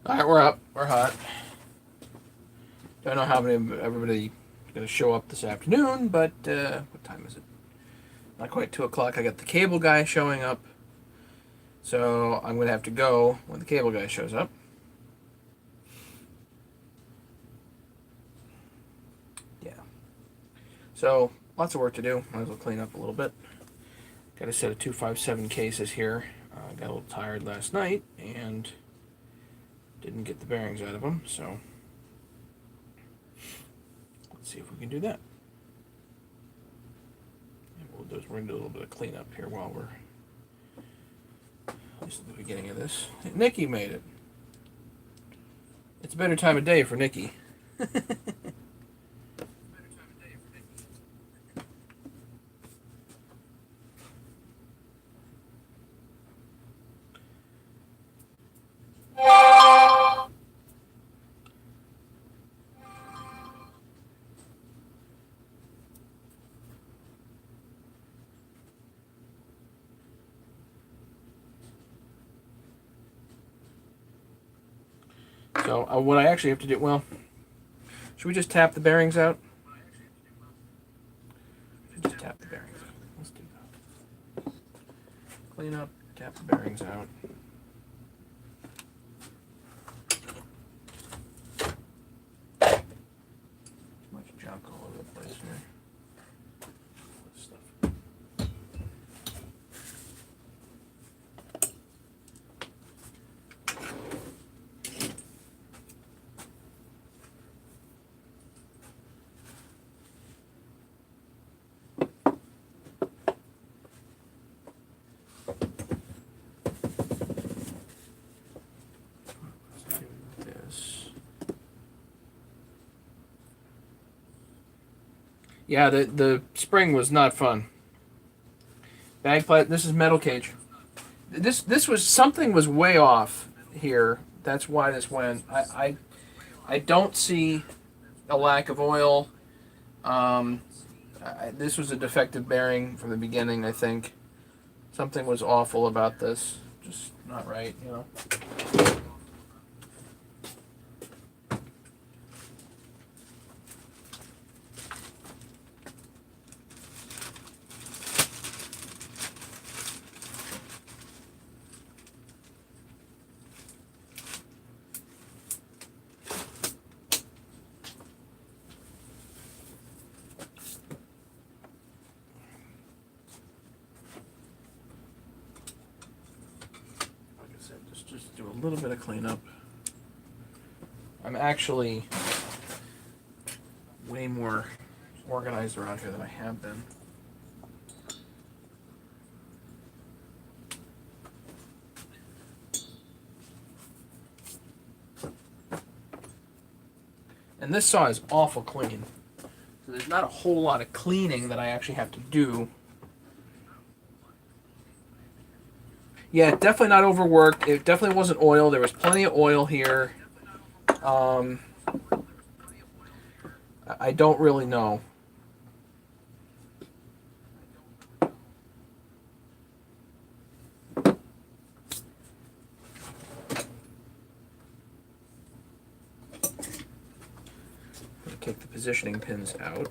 All right, we're up. We're hot. Don't know how many everybody going to show up this afternoon, but what time is it? Not quite 2 o'clock. I got the cable guy showing up, so I'm going to have to go when the cable guy shows up. Yeah. So lots of work to do. Might as well clean up a little bit. Got a set of 257 cases here. Got a little tired last night and didn't get the bearings out of them, so let's see if we can do that. And we're going to do a little bit of cleanup here while we're, at least at the beginning of this. Nikki made it. It's a better time of day for Nikki. So what I actually have to do, well, should we just tap the bearings out? Just tap the bearings out. Let's do that. Clean up, tap the bearings out. Too much junk all over the place here. This stuff. Yeah, the spring was not fun. Bag plat. This is metal cage. This was something was way off here. That's why this went. I don't see a lack of oil. This was a defective bearing from the beginning. I think something was awful about this. Just not right, you know. Just do a little bit of cleanup. I'm actually way more organized around here than I have been. And this saw is awful clean. So there's not a whole lot of cleaning that I actually have to do. Yeah, definitely not overworked. It definitely wasn't oil. There was plenty of oil here. I don't really know. Take the positioning pins out.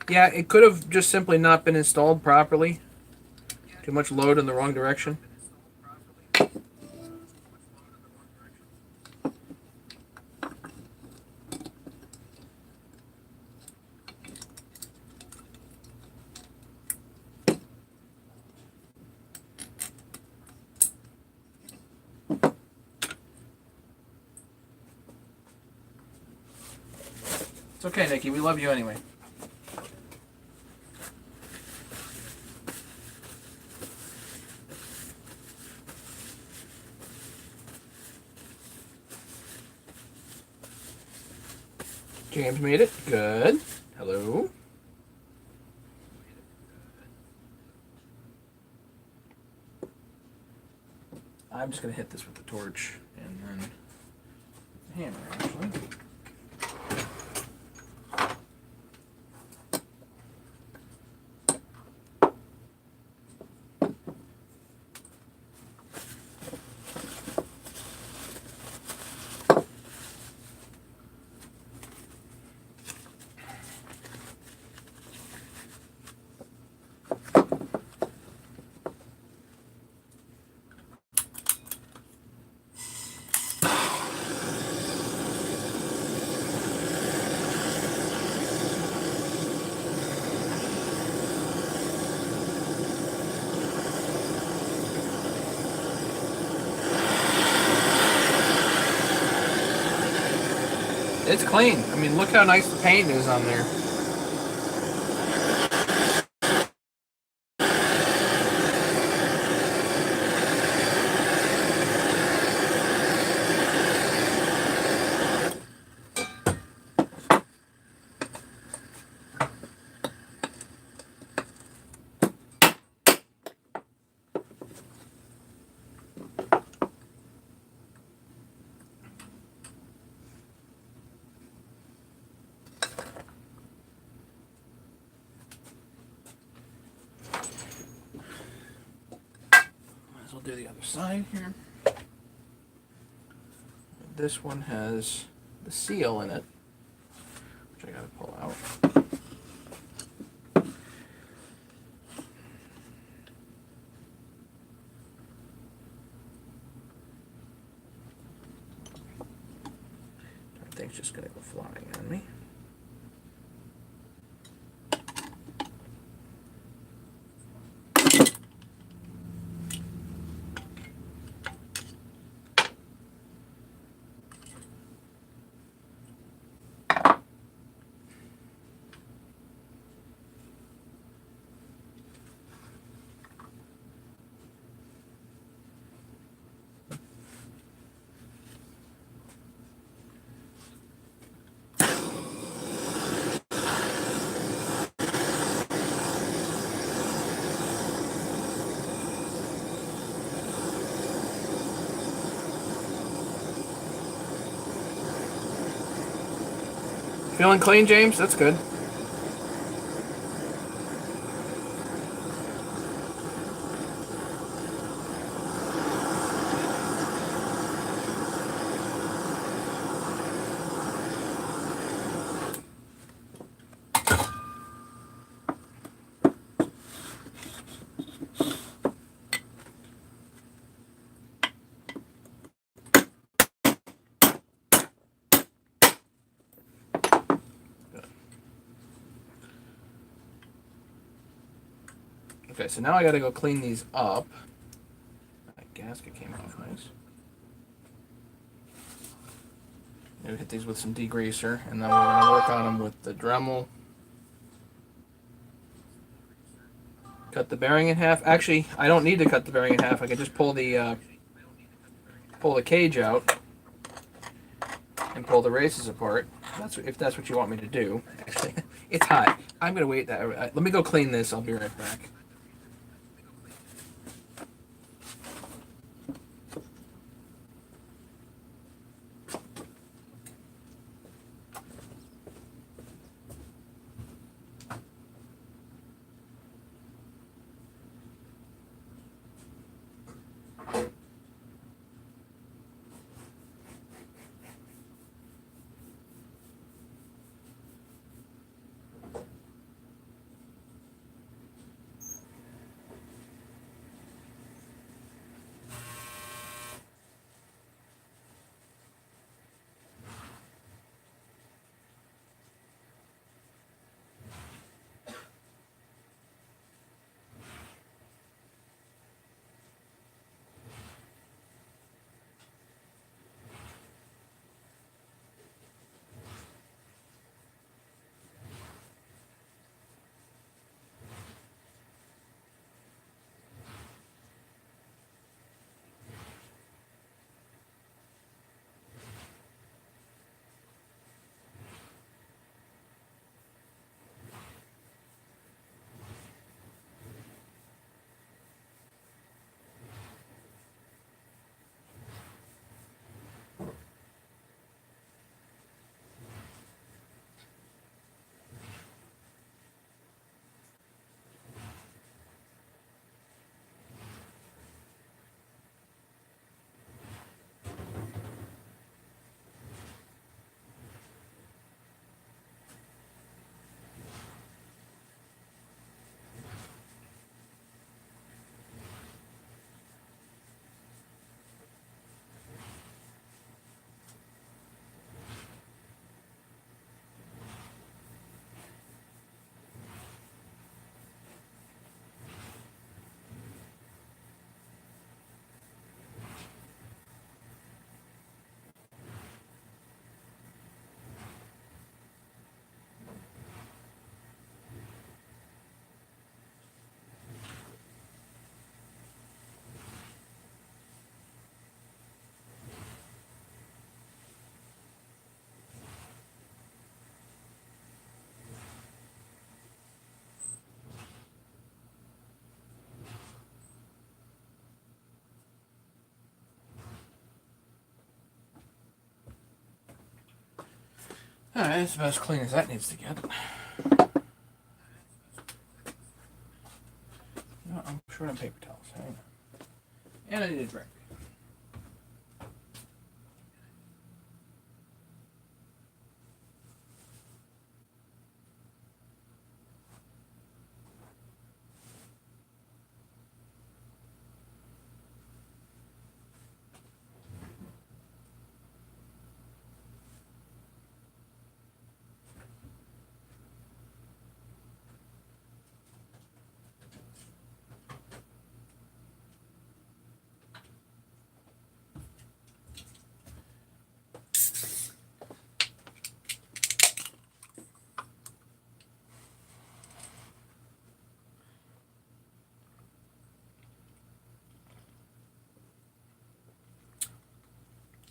Yeah, it could have just simply not been installed properly. Too much load in the wrong direction. It's okay, Nikki. We love you anyway. James made it. Good. Hello. I'm just going to hit this with the torch and then the hammer, actually. It's clean. I mean, look how nice the paint is on there. I'll do the other side here. This one has the seal in it, which I gotta pull out. Everything's just gonna go flying on me. Feeling clean, James? That's good. Okay, so now I gotta go clean these up. That gasket came off nice. Maybe hit these with some degreaser, and then we're gonna work on them with the Dremel. Cut the bearing in half. Actually, I don't need to cut the bearing in half. I can just pull the cage out and pull the races apart. If that's what you want me to do. Actually, it's hot. I'm gonna wait. Let me go clean this. I'll be right back. Alright, that's about as clean as that needs to get. No, I'm short on paper towels. Hang on. And I need a drink.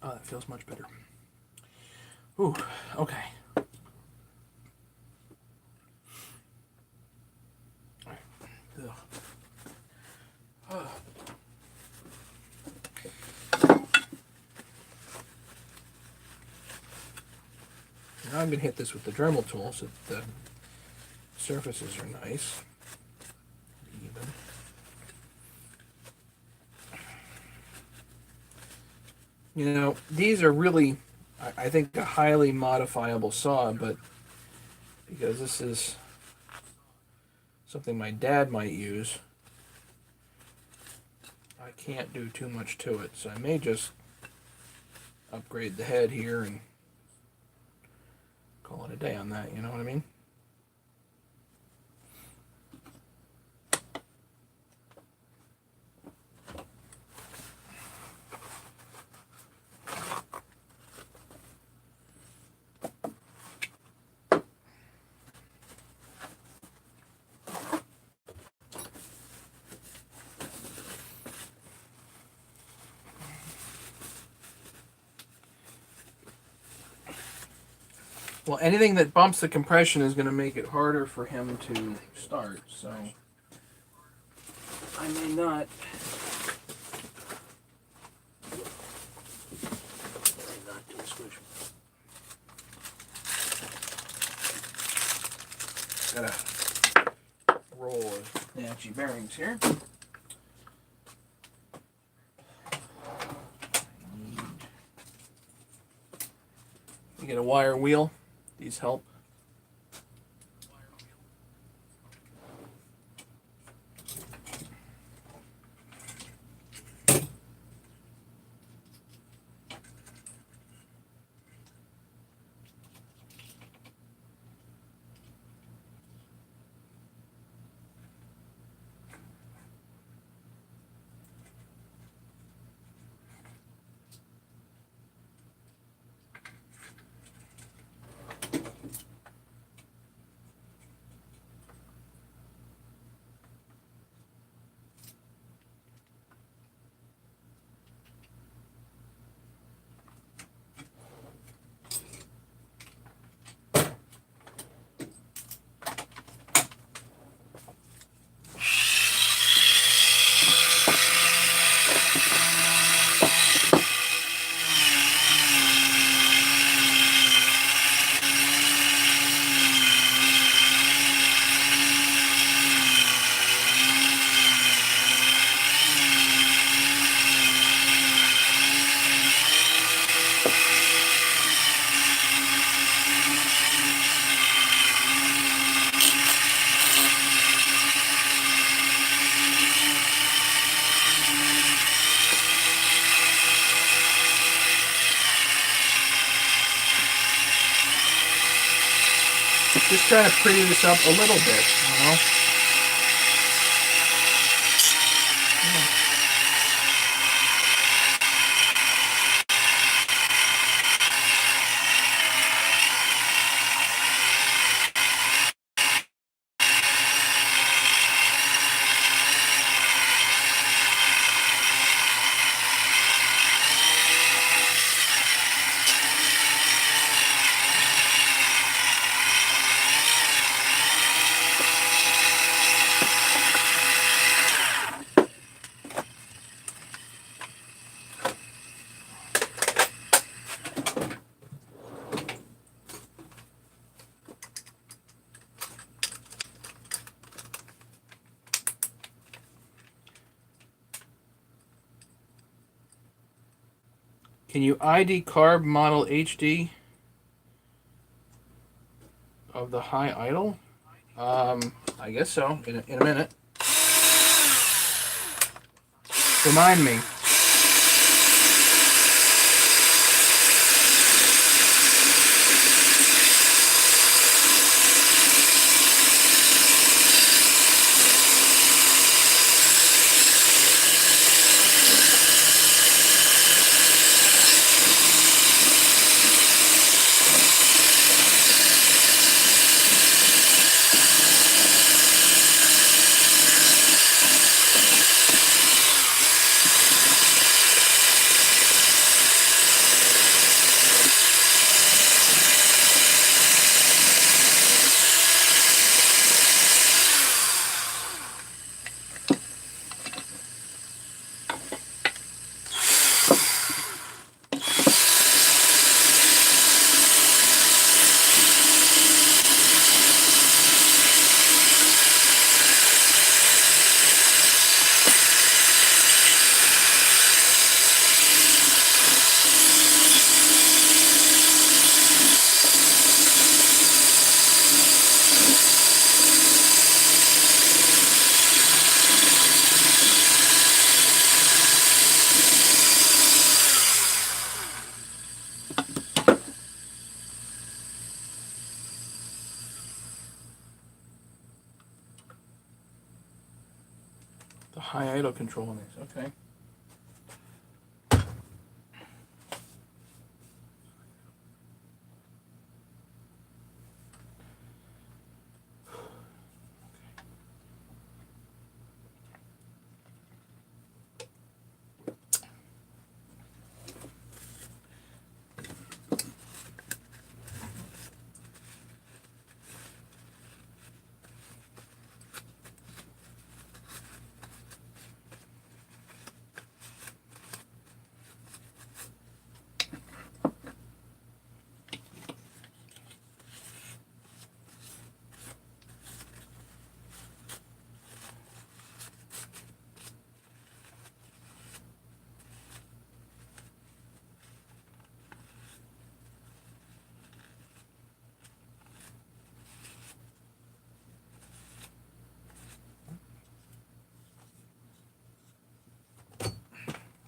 Oh, that feels much better. Ooh, okay. Ugh. Ugh. Now I'm going to hit this with the Dremel tool so that the surfaces are nice. Even. You know, these are really, I think, a highly modifiable saw, but because this is something my dad might use, I can't do too much to it. So I may just upgrade the head here and call it a day on that, you know what I mean? Well, anything that bumps the compression is going to make it harder for him to start, so I may not. Do a switch. Gotta roll of Nachi bearings here. You get a wire wheel. These help. Just trying to pretty this up a little bit, you know? Can you ID carb model HD of the high idle? I guess so. In a minute. Remind me. The high idle control on these. Okay.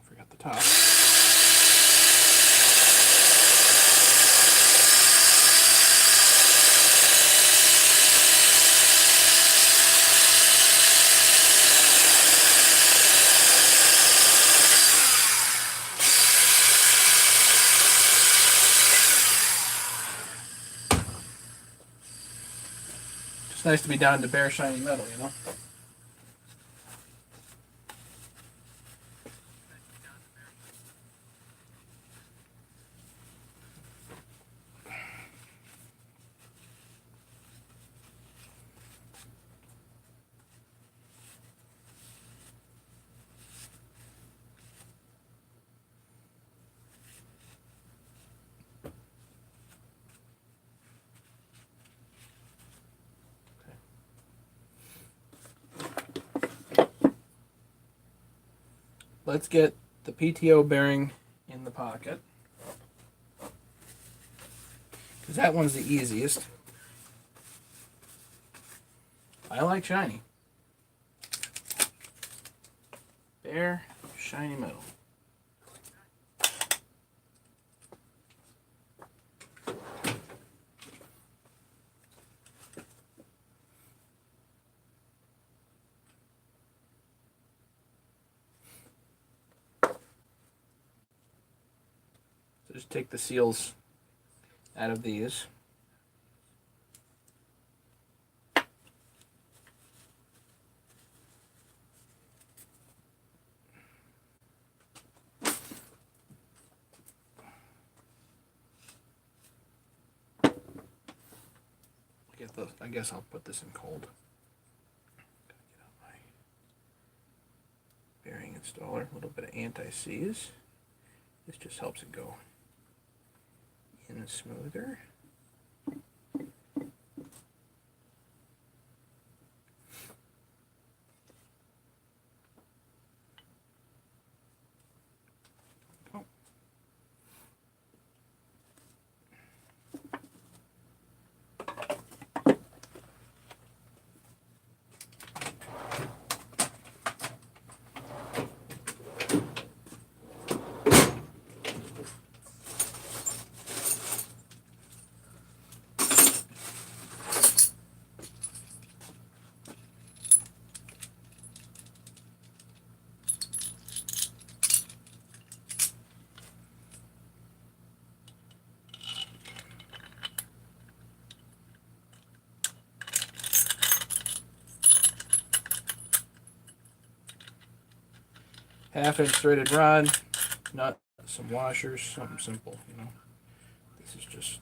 Forgot the top. It's nice to be down to bare shiny metal, you know? Let's get the PTO bearing in the pocket, because that one's the easiest. I like shiny. Bare, shiny metal. So just take the seals out of these. I guess I'll put this in cold. Gotta get out my bearing installer. A little bit of anti-seize. This just helps it go in smoother. half-inch threaded rod, nut, some washers, something simple, you know. This is just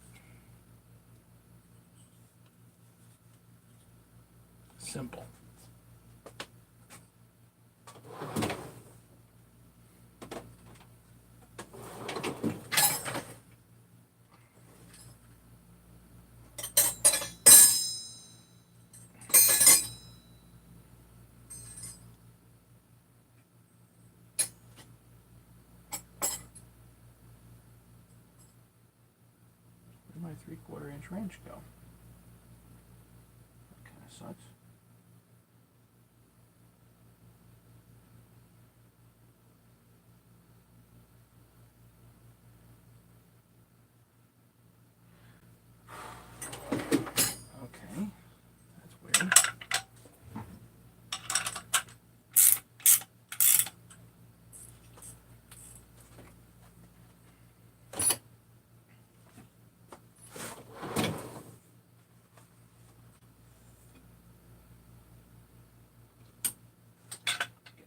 simple. Where'd my 3/4 inch wrench go? That kind of sucks. Okay, that's weird.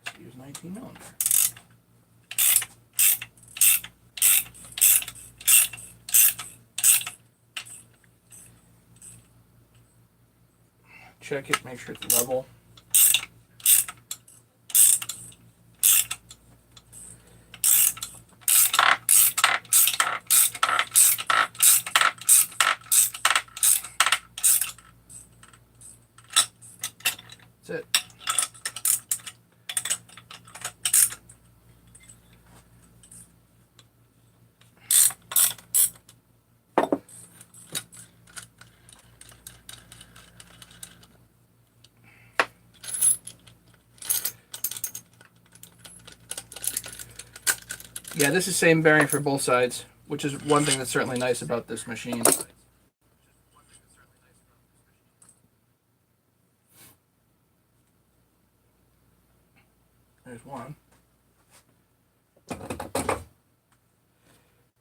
Guess use 19mm. Check it, make sure it's level. That's it. Yeah, this is same bearing for both sides, which is one thing that's certainly nice about this machine. There's one.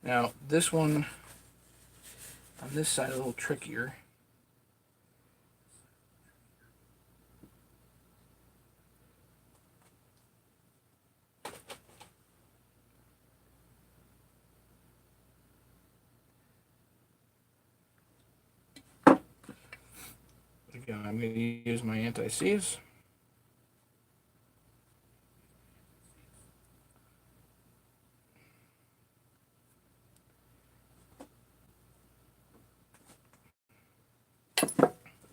Now, this one on this side a little trickier. Again, I'm going to use my anti-seize.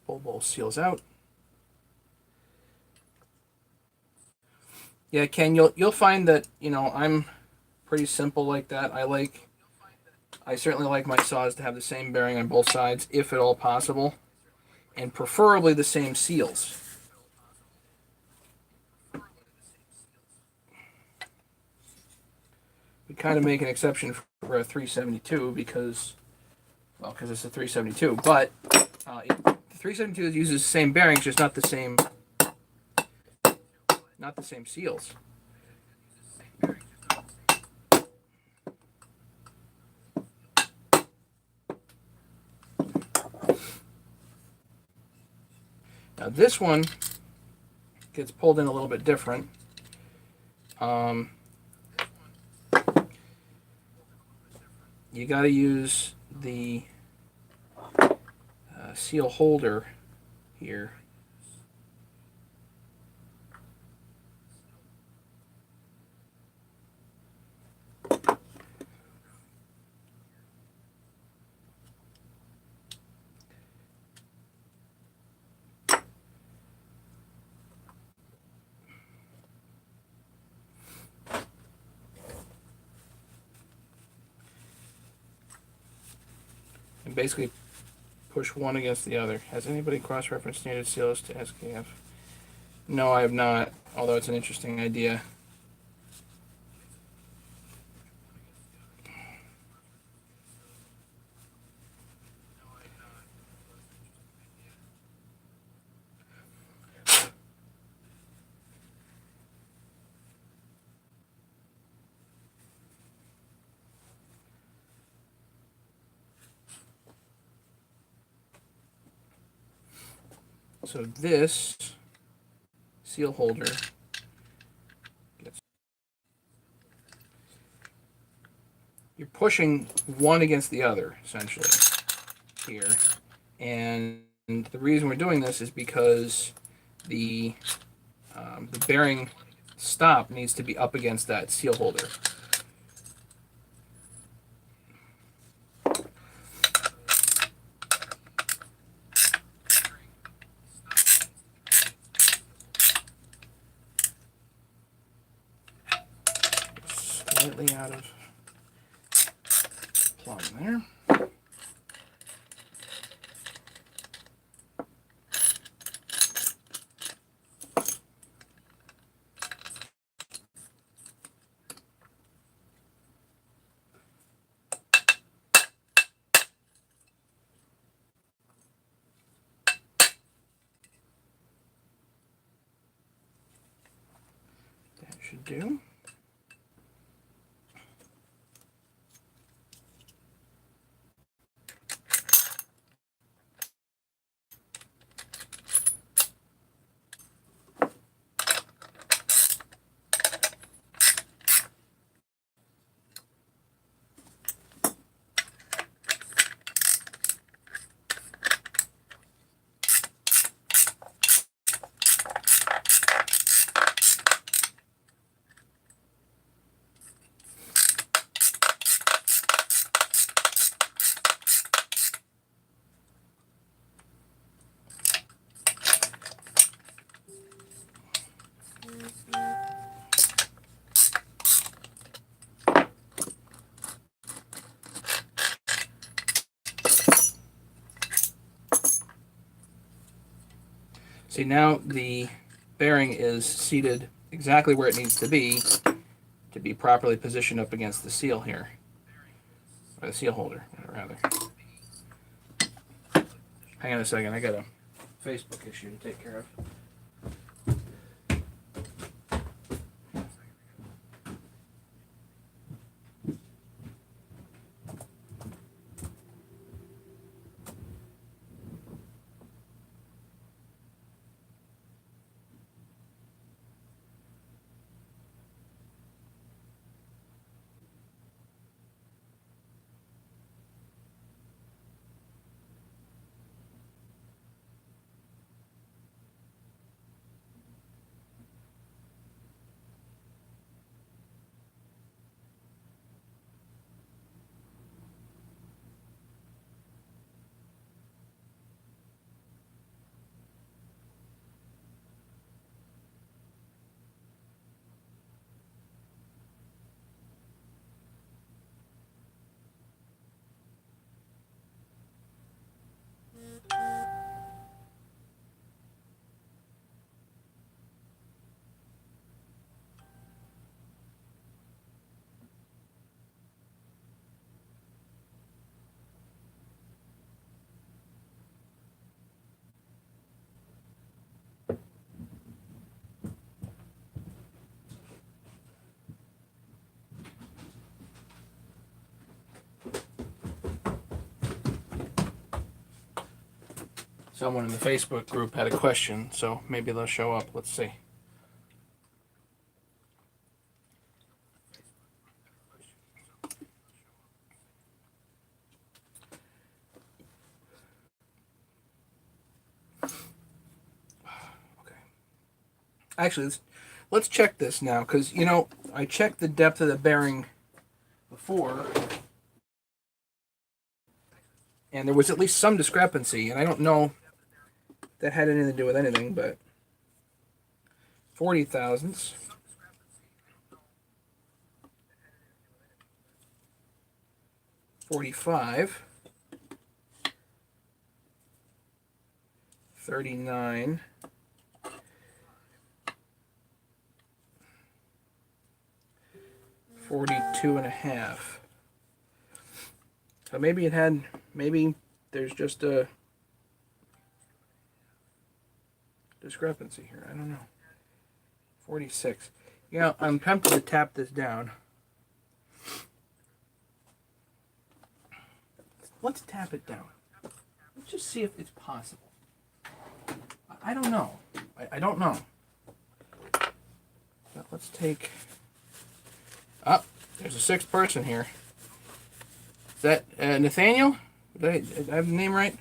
Bowl seals out. Yeah, Ken, you'll find that, you know, I'm pretty simple like that. I certainly like my saws to have the same bearing on both sides, if at all possible, and preferably the same seals. We kind of make an exception for a 372 because it's a 372, but the 372 uses the same bearings, just not the same seals. Now this one gets pulled in a little bit different. You got to use the seal holder here. And basically push one against the other. Has anybody cross-referenced standard seals to SKF? No, I have not, although it's an interesting idea. So this seal holder gets you're pushing one against the other, essentially, here. And the reason we're doing this is because the bearing stop needs to be up against that seal holder. Slightly out of plumb there. That should do. See, now the bearing is seated exactly where it needs to be properly positioned up against the seal here, or the seal holder, rather. Hang on a second, I got a Facebook issue to take care of. Someone in the Facebook group had a question, so maybe they'll show up. Let's see. Okay. Actually, let's check this now, because, you know, I checked the depth of the bearing before, and there was at least some discrepancy, and I don't know if that had anything to do with anything, but 40 thousandths. 45. 39. 42 and a half. So maybe it had, maybe there's just a discrepancy here. I don't know. 46. You know, I'm tempted to tap this down. Let's tap it down. Let's just see if it's possible. I don't know. I don't know. But let's take... Oh, there's a sixth person here. Is that Nathaniel? Did I have the name right?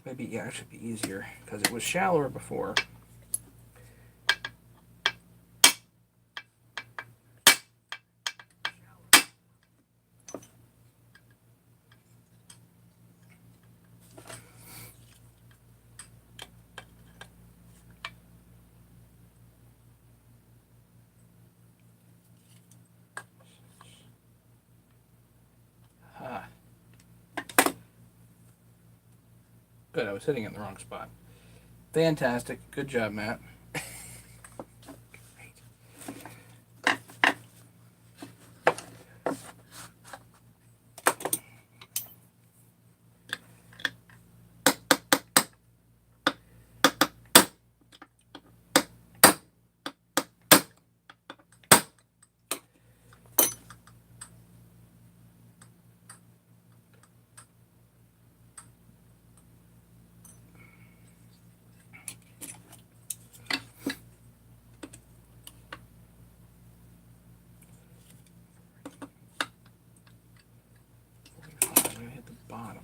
Maybe, yeah, it should be easier because it was shallower before. Ah, good, I was hitting in the wrong spot. Fantastic. Good job, Matt. 45. I'm going to hit the bottom.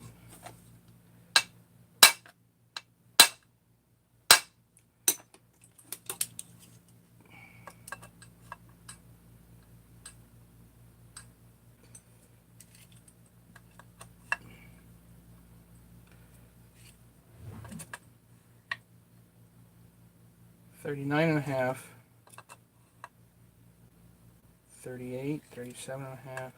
$39 and a half. 38, 37 and a half.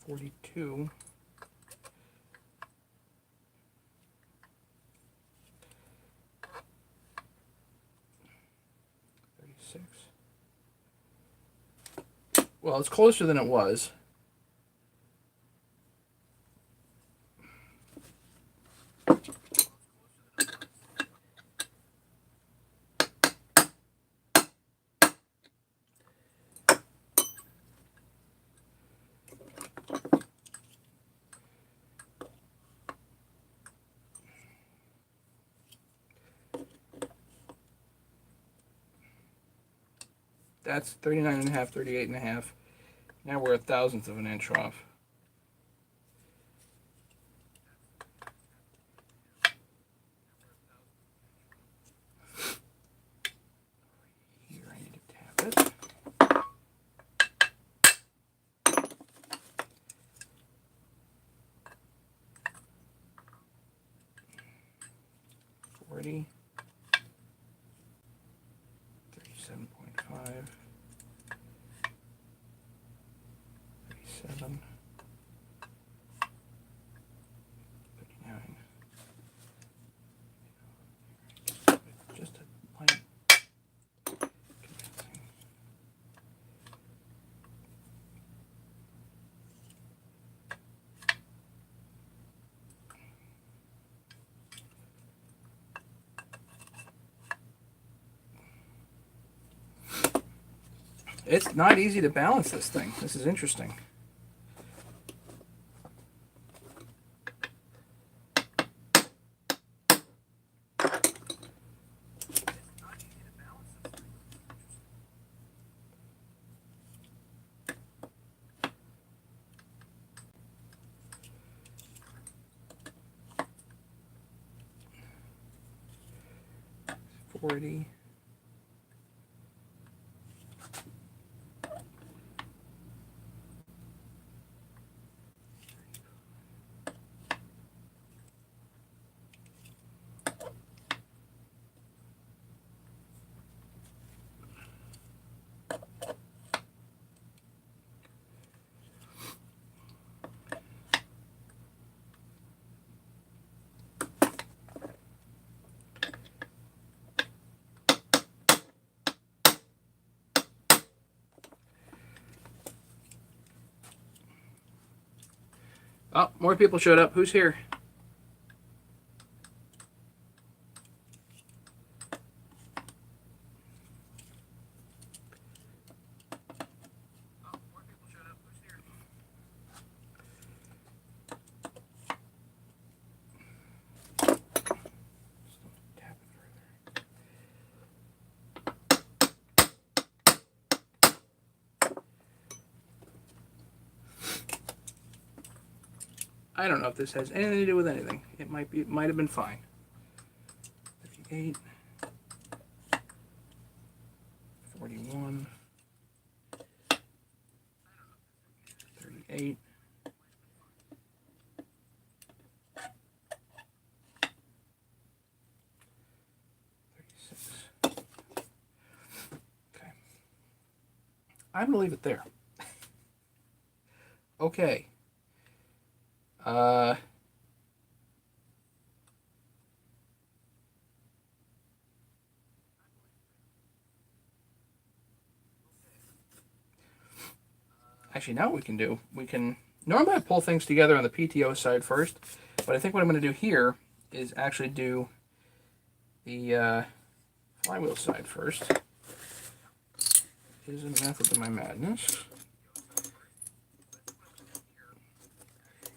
$42. 36. Well, it's closer than it was. That's 39 and a half, 38 and a half. Now we're a thousandth of an inch off. Here I need to tap it. $40. 37.5. 37. 39. Just a light convincing. It's not easy to balance this thing. This is interesting. $40. Oh, more people showed up. Who's here? I don't know if this has anything to do with anything. It might have been fine. 58, 41, 38. Okay. I'm gonna leave it there. Okay. Actually, now what we can do, normally I pull things together on the PTO side first, but I think what I'm going to do here is actually do the flywheel side first. Is a method to my madness.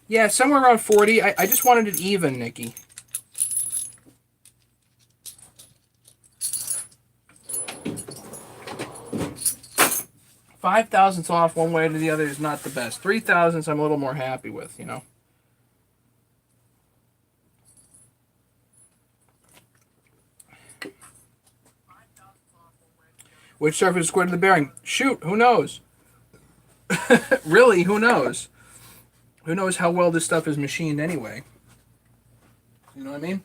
Yeah, somewhere around 40. I just wanted it even, Nikki. Five thousandths off one way to the other is not the best. 3 thousandths I'm a little more happy with, you know. Which surface is square to the bearing? Shoot, who knows? Really, who knows? Who knows how well this stuff is machined anyway? You know what I mean?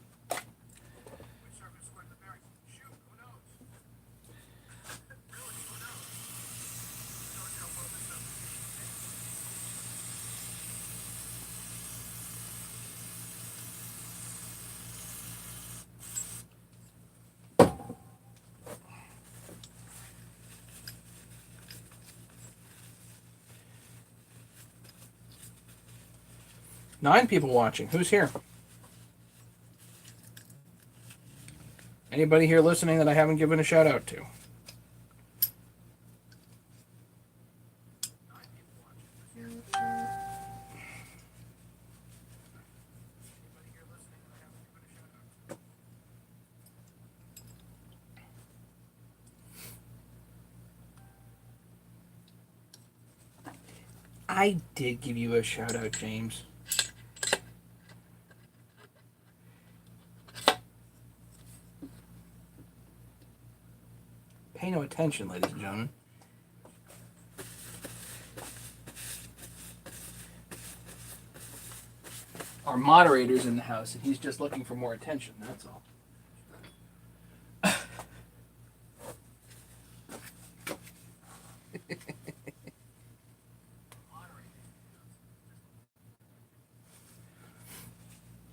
Nine people watching. Who's here? Anybody here listening that I haven't given a shout out to? I did give you a shout out, James. Pay no attention, ladies and gentlemen. Our moderator's in the house, and he's just looking for more attention, that's all.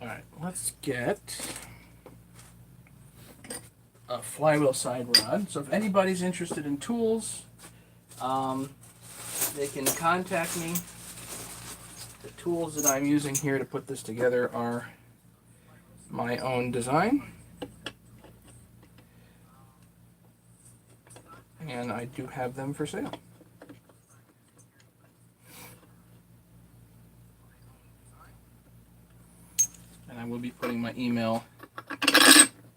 Alright, let's get a flywheel side rod. So if anybody's interested in tools, they can contact me. The tools that I'm using here to put this together are my own design. And I do have them for sale. And I will be putting my email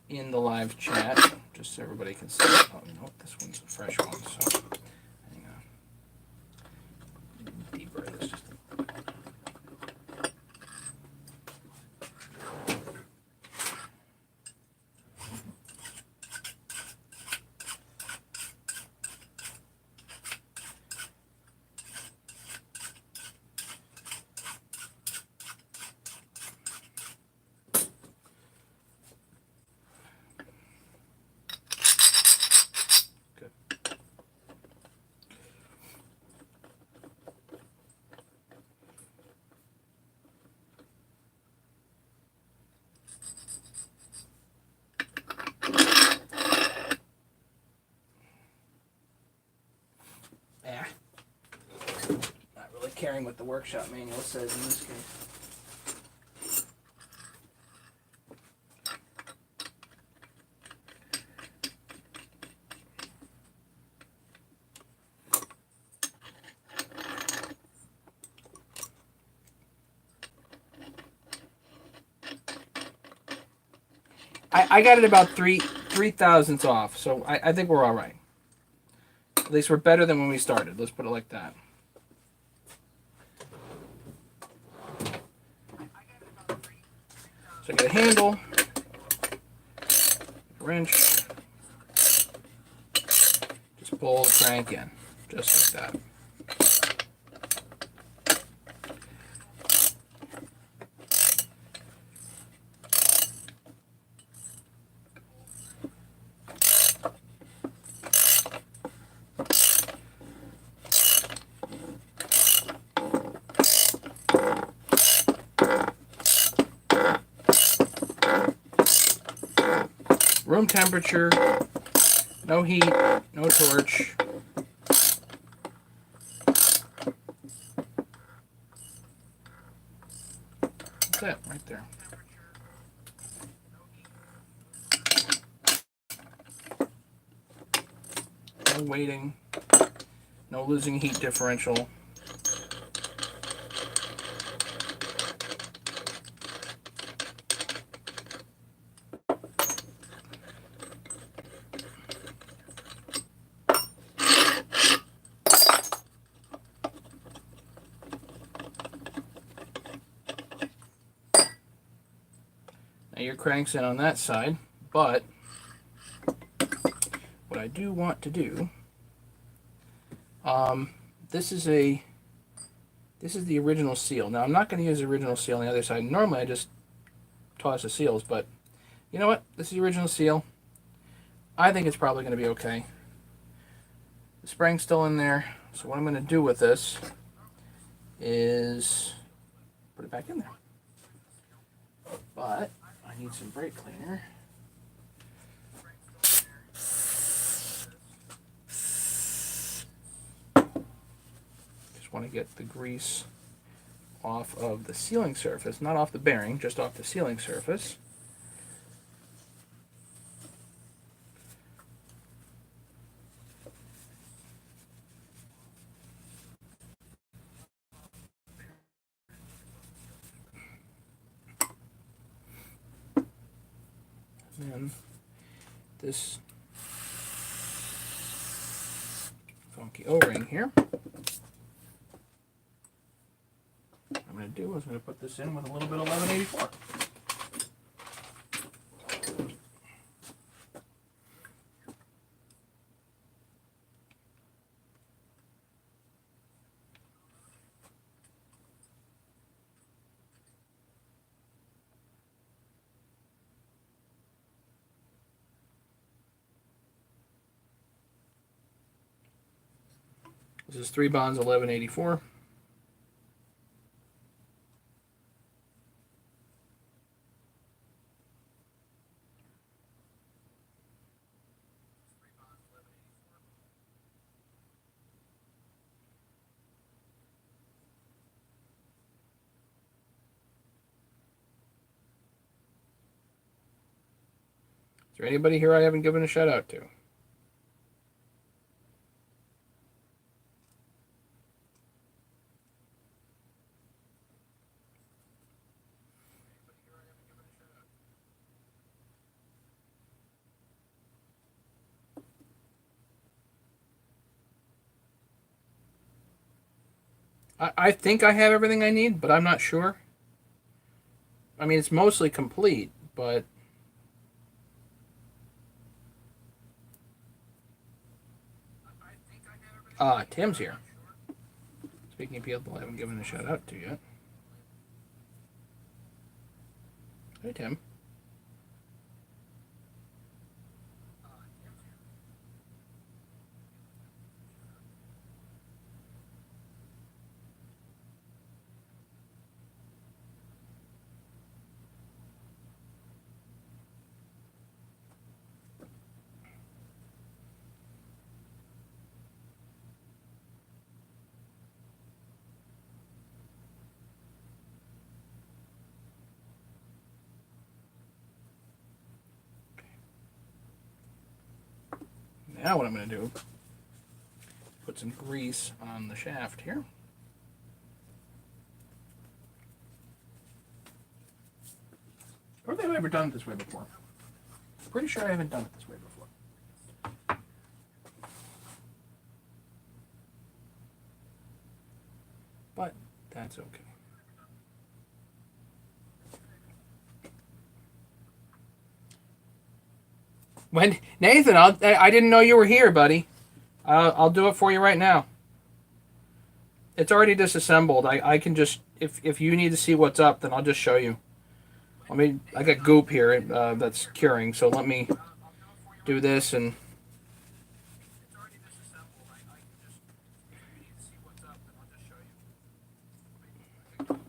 in the live chat, just so everybody can see it. Oh, no, this one's a fresh one, so hang on. Deeper this just caring what the workshop manual says in this case. I got it about three thousandths off, so I think we're all right. At least we're better than when we started. Let's put it like that. So I get a handle, a wrench, just pull the crank in, just like that. Room temperature, no heat, no torch. That's it, right there. No waiting, no losing heat differential. Now your crank's in on that side, but what I do want to do, this is the original seal. Now I'm not going to use the original seal on the other side. Normally I just toss the seals, but you know what? This is the original seal. I think it's probably going to be okay. The spring's still in there, so what I'm going to do with this is put it back in there. But I need some brake cleaner. Just want to get the grease off of the sealing surface, not off the bearing, just off the sealing surface. And this funky O-ring here. What I'm going to do is I'm going to put this in with a little bit of 1184. This is 3 bonds 1184. Is there anybody here I haven't given a shout out to? I think I have everything I need, but I'm not sure. I mean, it's mostly complete, but Tim's here. Speaking of people I haven't given a shout out to yet. Hey, Tim. Now what I'm going to do, put some grease on the shaft here. I don't think I've ever done it this way before. pretty sure I haven't done it this way before. But that's okay. When Nathan, I didn't know you were here, buddy. I'll do it for you right now. It's already disassembled. I can just if you need to see what's up, then I'll just show you. I got goop here that's curing, so let me do this and.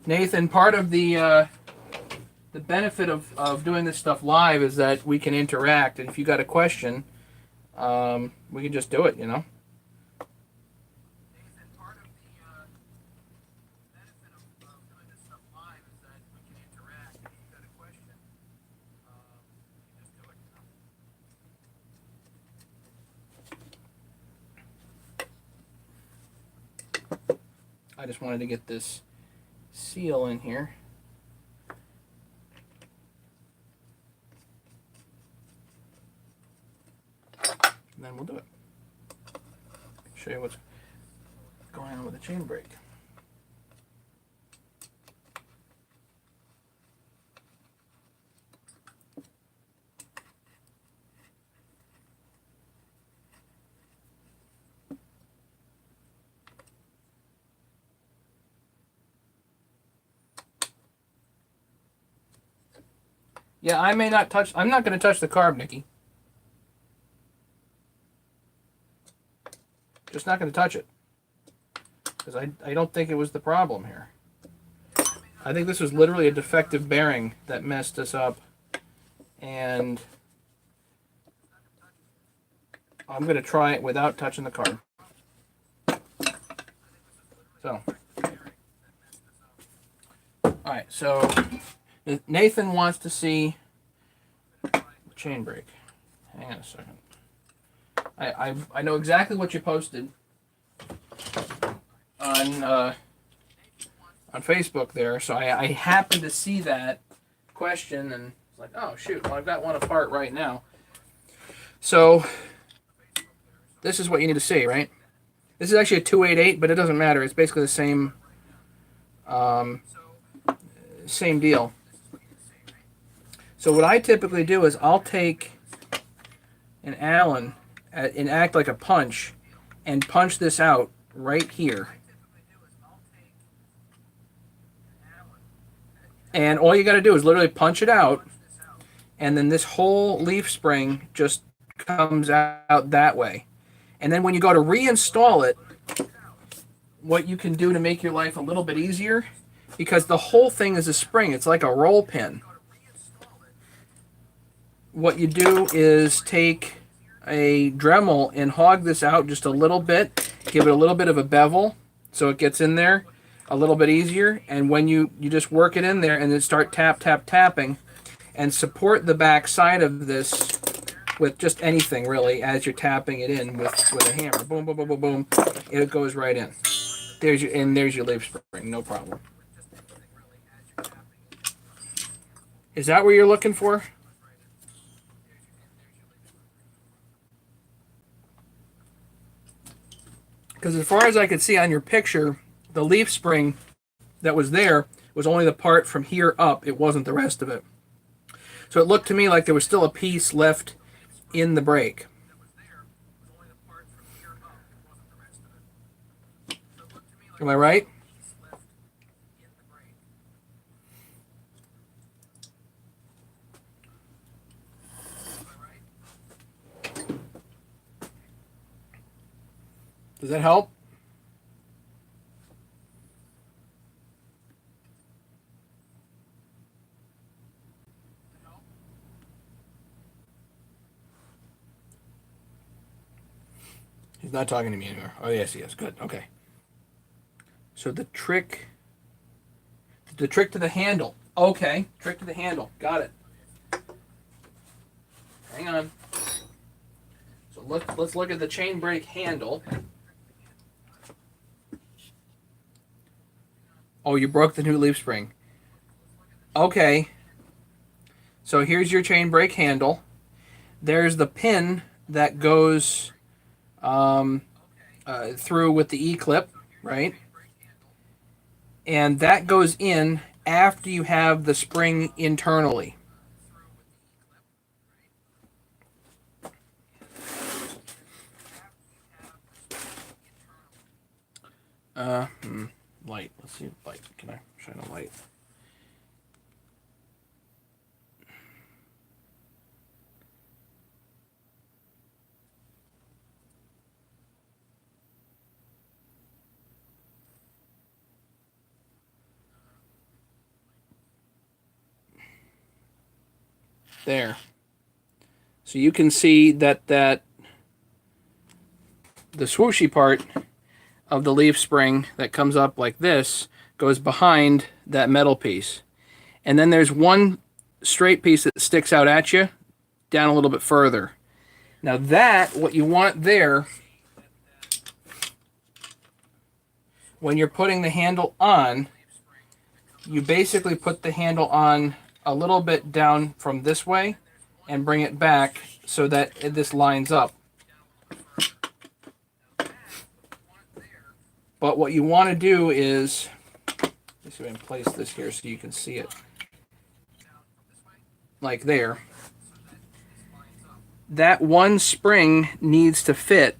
Nathan, part of the benefit of doing this stuff live is that we can interact, and if you got a question, we can just do it, you know. I just wanted to get this seal in here. And then we'll do it. Show you what's going on with the chain brake. Yeah, I may not touch. I'm not going to touch the carb, Nikki. Just not going to touch it. Because I don't think it was the problem here. I think this was literally a defective bearing that messed us up. And I'm going to try it without touching the carb. So. Alright, so Nathan wants to see the chain brake. Hang on a second. I know exactly what you posted on Facebook there, so I happened to see that question and it's like, oh shoot, well, I've got one apart right now. So this is what you need to see, right? This is actually a 288, but it doesn't matter. It's basically the same deal. So what I typically do is I'll take an Allen and act like a punch and punch this out right here. And all you got to do is literally punch it out, and then this whole leaf spring just comes out that way. And then when you go to reinstall it, what you can do to make your life a little bit easier, because the whole thing is a spring, it's like a roll pin. What you do is take a Dremel and hog this out just a little bit, give it a little bit of a bevel so it gets in there a little bit easier, and when you just work it in there and then start tapping and support the back side of this with just anything really as you're tapping it in with a hammer. Boom, boom, boom, boom, boom. It goes right in. There's your leaf spring, no problem. Is that what you're looking for? Because as far as I could see on your picture, the leaf spring that was there was only the part from here up. It wasn't the rest of it. So it looked to me like there was still a piece left in the brake. Am I right? Does that help? He's not talking to me anymore. Oh, yes, he is. Good. Okay. So the trick to the handle. Okay. Trick to the handle. Got it. Hang on. So let's look at the chain brake handle. Oh, you broke the new leaf spring. Okay. So here's your chain brake handle. there's the pin that goes through with the E-clip, right? And that goes in after you have the spring internally. Uh, Light. Let's see. Light. Can I shine a light? There. So you can see that the swooshy part of the leaf spring that comes up like this goes behind that metal piece. And then there's one straight piece that sticks out at you down a little bit further. Now that, what you want there, when you're putting the handle on, you basically put the handle on a little bit down from this way and bring it back so that this lines up. But what you want to do is, let's see if I can place this here so you can see it. Like there. That one spring needs to fit.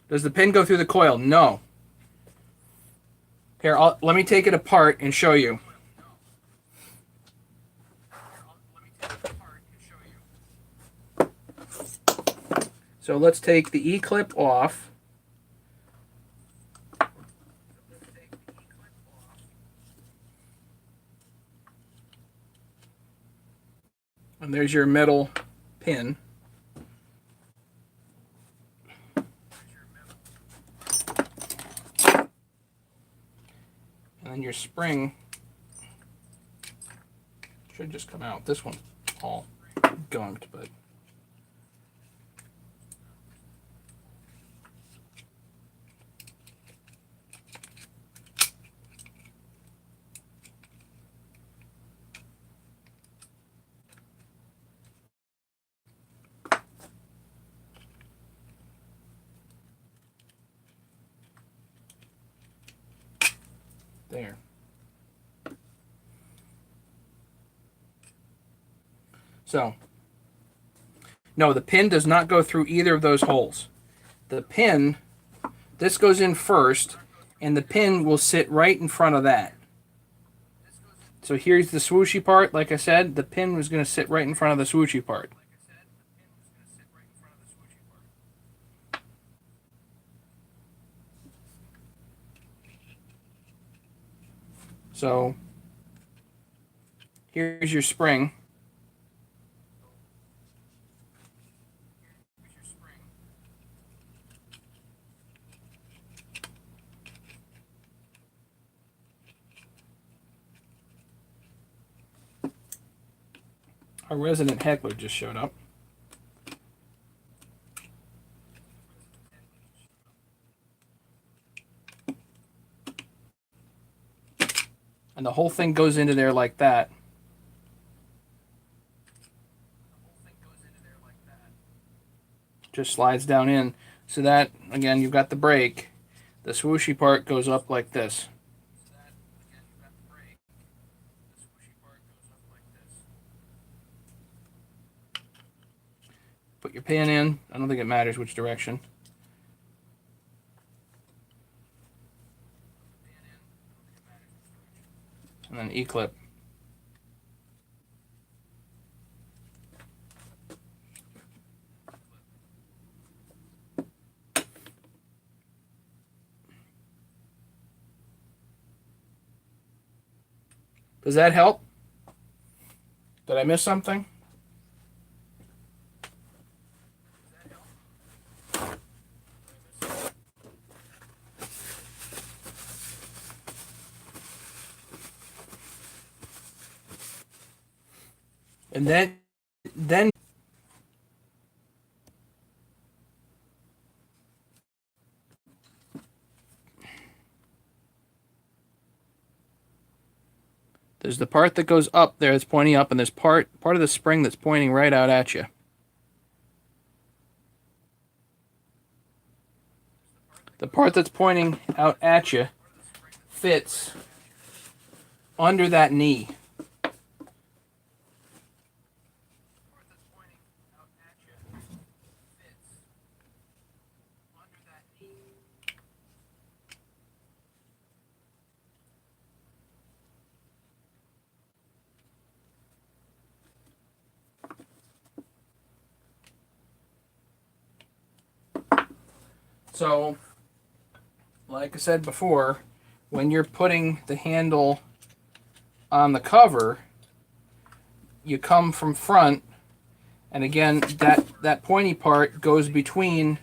Does the pin go through the coil? No. Here, let me take it apart and show you. So let's take the E-clip off. And there's your metal pin. And then your spring should just come out. This one's all gunked, but there. So, no, the pin does not go through either of those holes. The pin, this goes in first, and the pin will sit right in front of that. So here's the swooshy part. Like I said, the pin was going to sit right in front of the swooshy part. So here's your spring. Our resident heckler just showed up. And the whole thing goes into there like that. Just slides down in. So that, again, you've got the brake. The swooshy part goes up like this. Put your pin in. I don't think it matters which direction. And then E-clip. Does that help? Did I miss something? And then There's the part that goes up there that's pointing up, and there's part of the spring that's pointing right out at you. The part that's pointing out at you fits under that knee. So, like I said before, when you're putting the handle on the cover, you come from front, and again, that pointy part goes in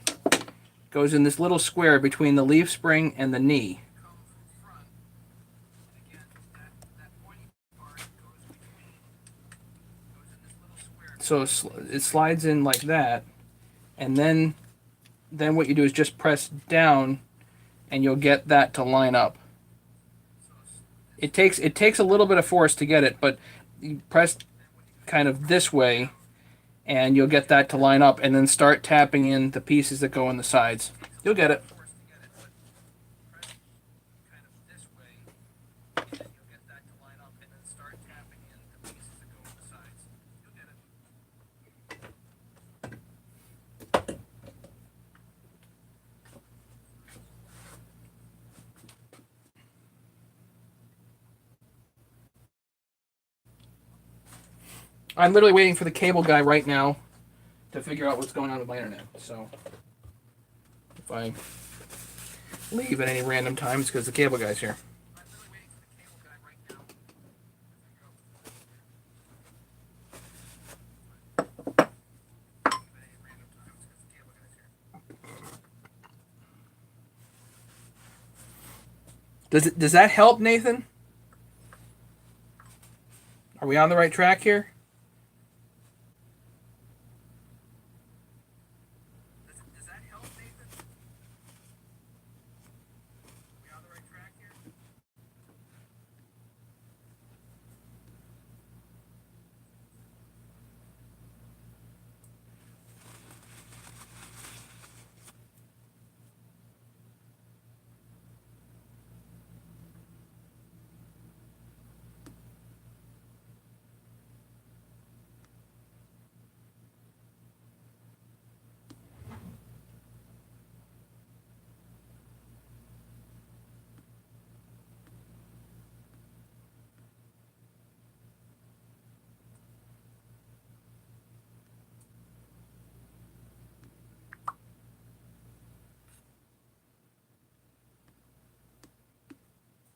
this little square between the leaf spring and the knee. So it slides in like that, and then what you do is just press down, and you'll get that to line up. It takes a little bit of force to get it, but you press kind of this way, and you'll get that to line up, and then start tapping in the pieces that go on the sides. You'll get it. I'm literally waiting for the cable guy right now to figure out what's going on with my internet. So if I leave at any random time, it's because the cable guy's here. Does that help, Nathan? Are we on the right track here?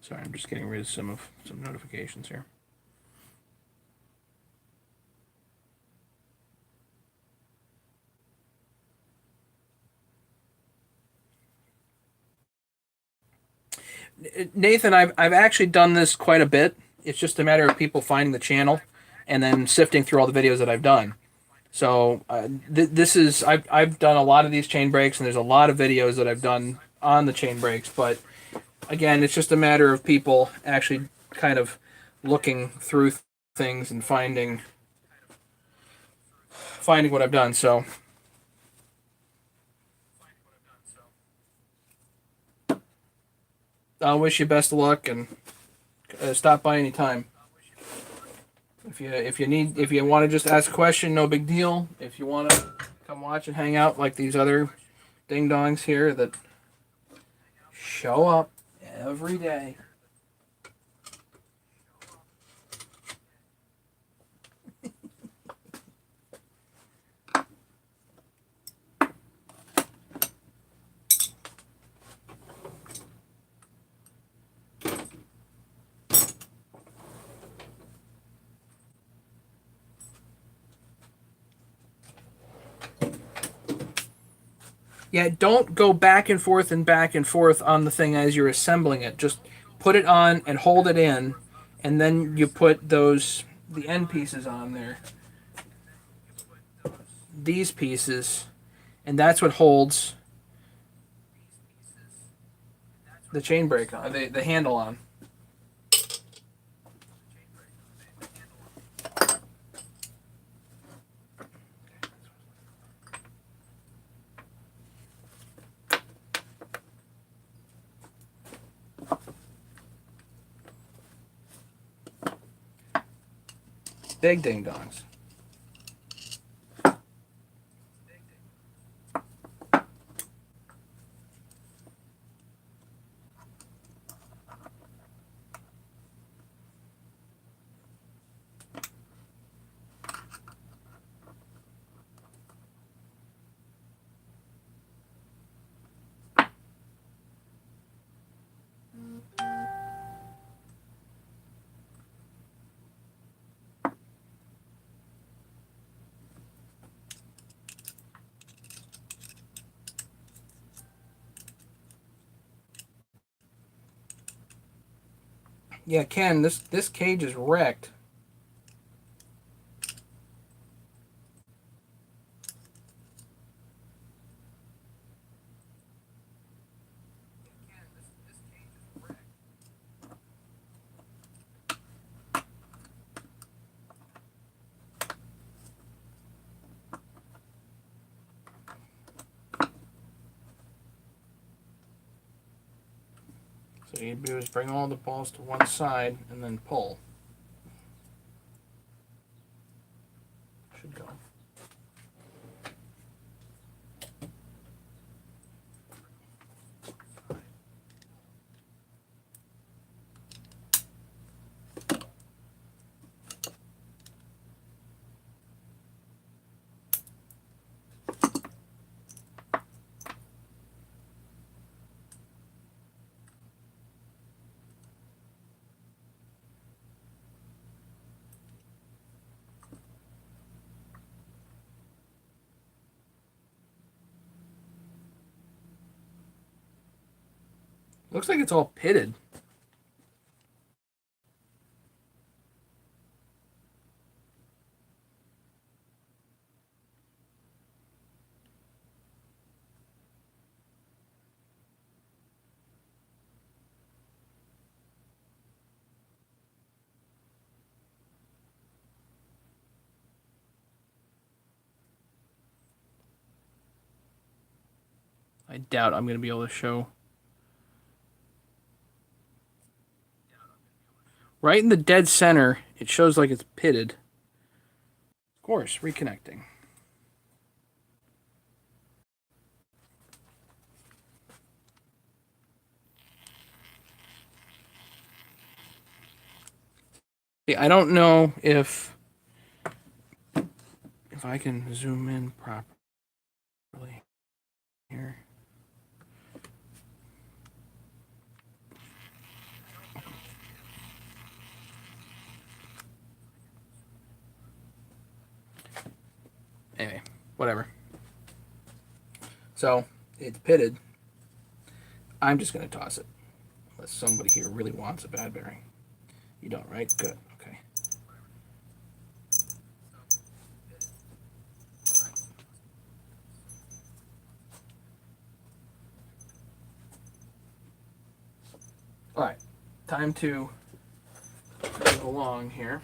Sorry, I'm just getting rid of some notifications here. Nathan, I've actually done this quite a bit. It's just a matter of people finding the channel and then sifting through all the videos that I've done. So this is I've done a lot of these chain breaks, and there's a lot of videos that I've done on the chain breaks. But again, it's just a matter of people actually kind of looking through things and finding what I've done. So I'll wish you best of luck, and stop by anytime. If you want to just ask a question, no big deal. If you want to come watch and hang out like these other ding dongs here that show up every day. Yeah, don't go back and forth on the thing as you're assembling it. Just put it on and hold it in, and then you put the end pieces on there. These pieces, and that's what holds the chain brake on, the handle on. Big ding dongs. Yeah, Ken, this cage is wrecked. So you do is bring all the balls to one side and then pull. Should go. Looks like it's all pitted. I doubt I'm going to be able to show. Right in the dead center, it shows like it's pitted. Of course, reconnecting. I don't know if I can zoom in properly here. Anyway, whatever. So, it's pitted. I'm just going to toss it. Unless somebody here really wants a bad bearing. You don't, right? Good. Okay. All right. Time to move along here.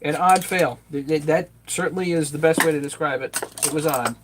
An odd fail. That certainly is the best way to describe it. It was odd.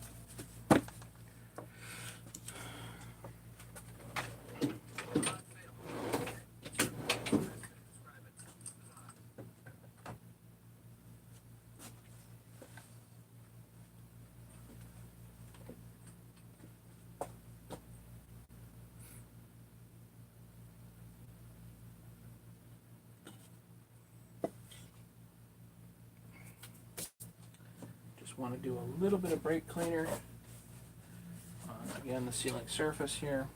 Want to do a little bit of brake cleaner on, again, the sealing surface here.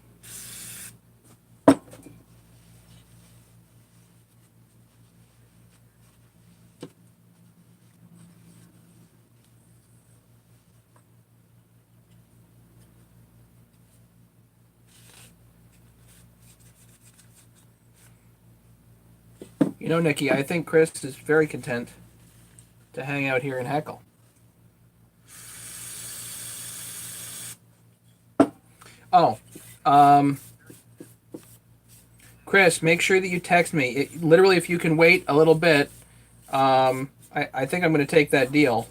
You know, Nikki, I think Chris is very content to hang out here and heckle. Oh, Chris, make sure that you text me. Literally, if you can wait a little bit, I think I'm going to take that deal.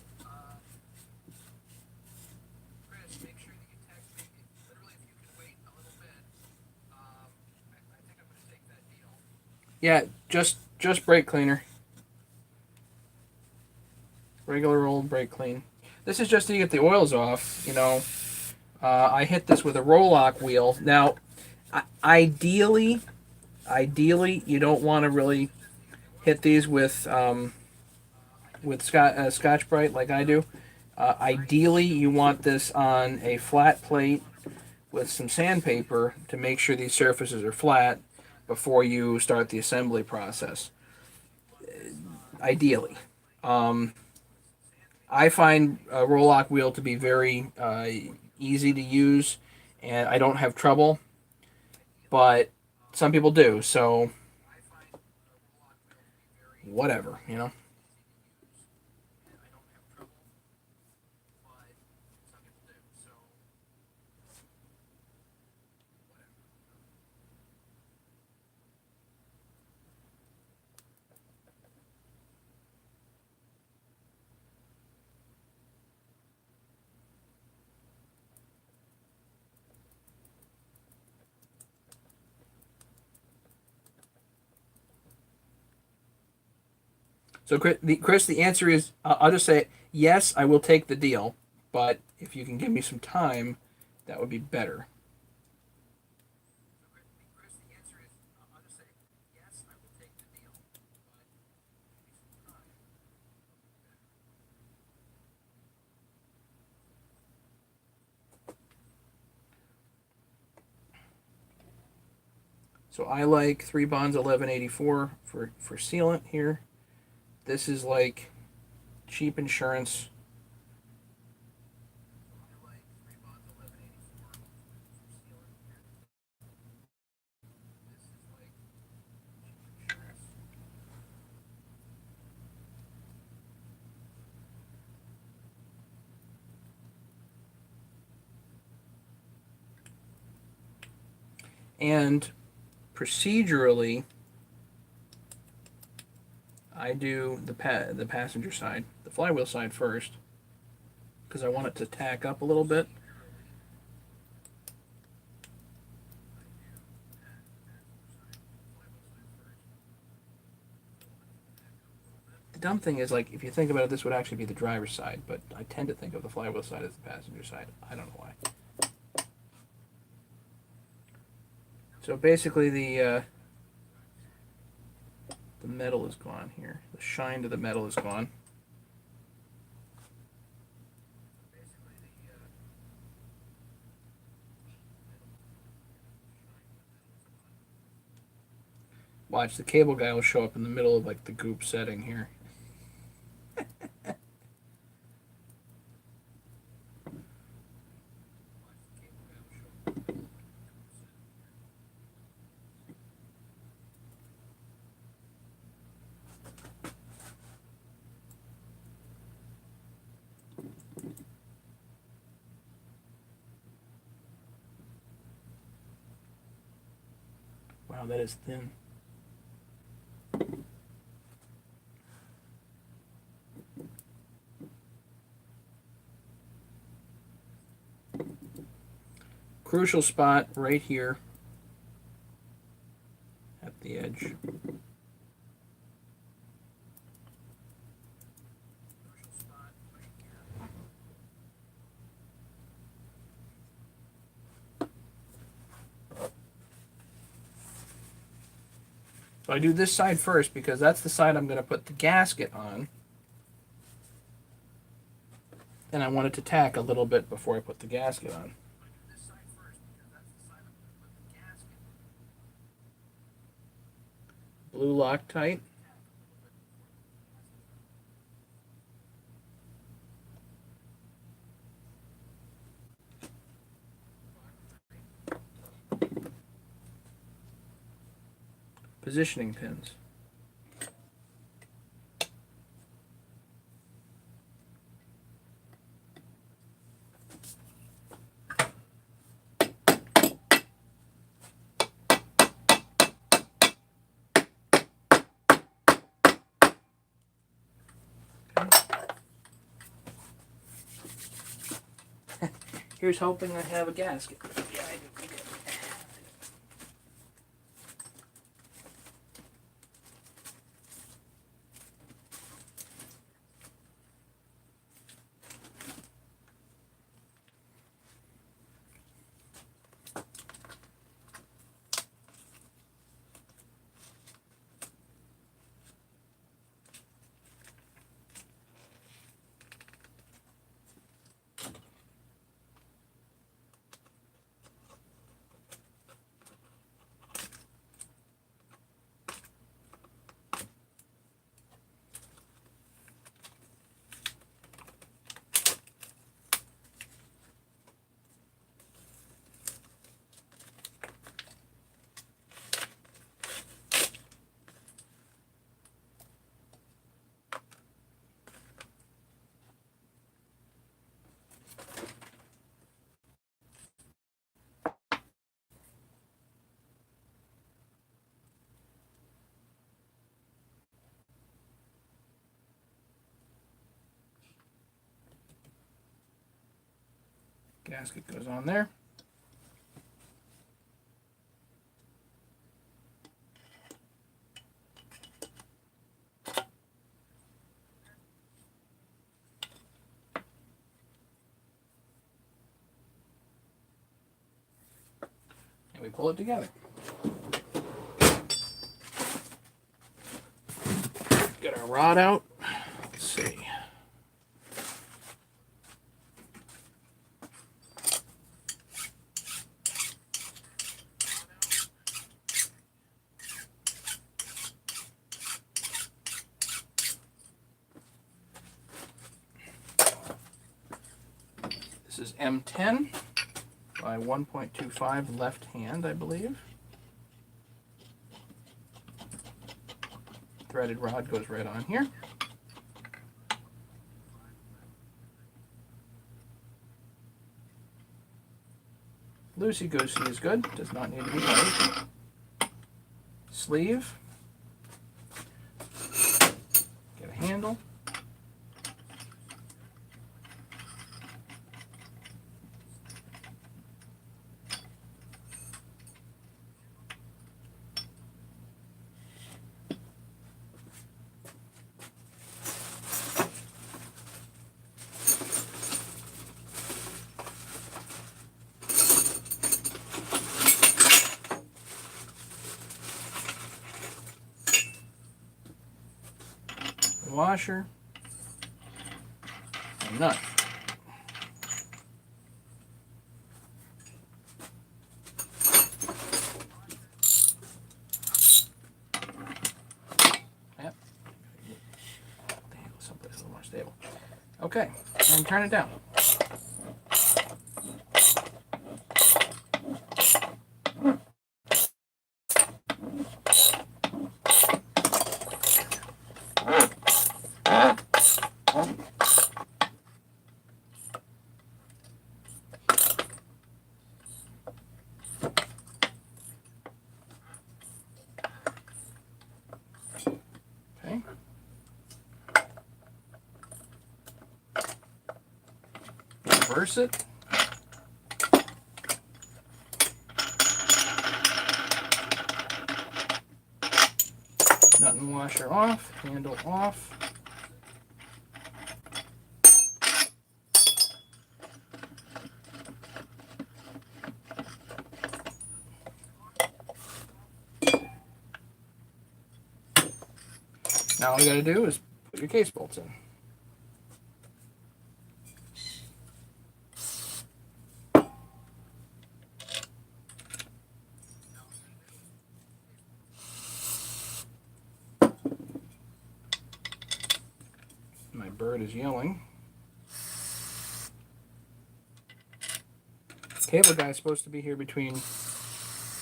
Yeah, just brake cleaner. Regular old brake clean. This is just to get the oils off. I hit this with a roll-lock wheel. Now, ideally, you don't want to really hit these with Scotch Brite like I do. Ideally, you want this on a flat plate with some sandpaper to make sure these surfaces are flat before you start the assembly process. Ideally. Um, I find a roll-lock wheel to be very easy to use, and I don't have trouble, but some people do, so whatever. So, Chris, the answer is I'll just say yes, I will take the deal, but if you can give me some time, that would be better. So I like 3 Bonds 1184 for sealant here. This is like cheap insurance. And procedurally, I do the passenger side, the flywheel side first, because I want it to tack up a little bit. The dumb thing is, like, if you think about it, this would actually be the driver's side, but I tend to think of the flywheel side as the passenger side. I don't know why. So basically, the metal is gone here. The shine to the metal is gone. Watch, the cable guy will show up in the middle of like the goop setting here. Wow, that is thin. Crucial spot right here at the edge. So I do this side first because that's the side I'm going to put the gasket on. And I want it to tack a little bit before I put the gasket on. Blue Loctite. Positioning pins. Here's hoping I have a gasket. Yeah, I do. Okay. gasket goes on there. And we pull it together. Get our rod out. Let's see. This is M10 by 1.25 left hand, I believe. Threaded rod goes right on here. Loosey-goosey is good, does not need to be tight. Sleeve. Get a handle. Washer and nut. Yep. The handle someplace a little more stable. Okay, and turn it down. Okay. Reverse it. Nut and washer off, handle off. Now all you gotta do is put your case bolts in. My bird is yelling. Cable guy is supposed to be here between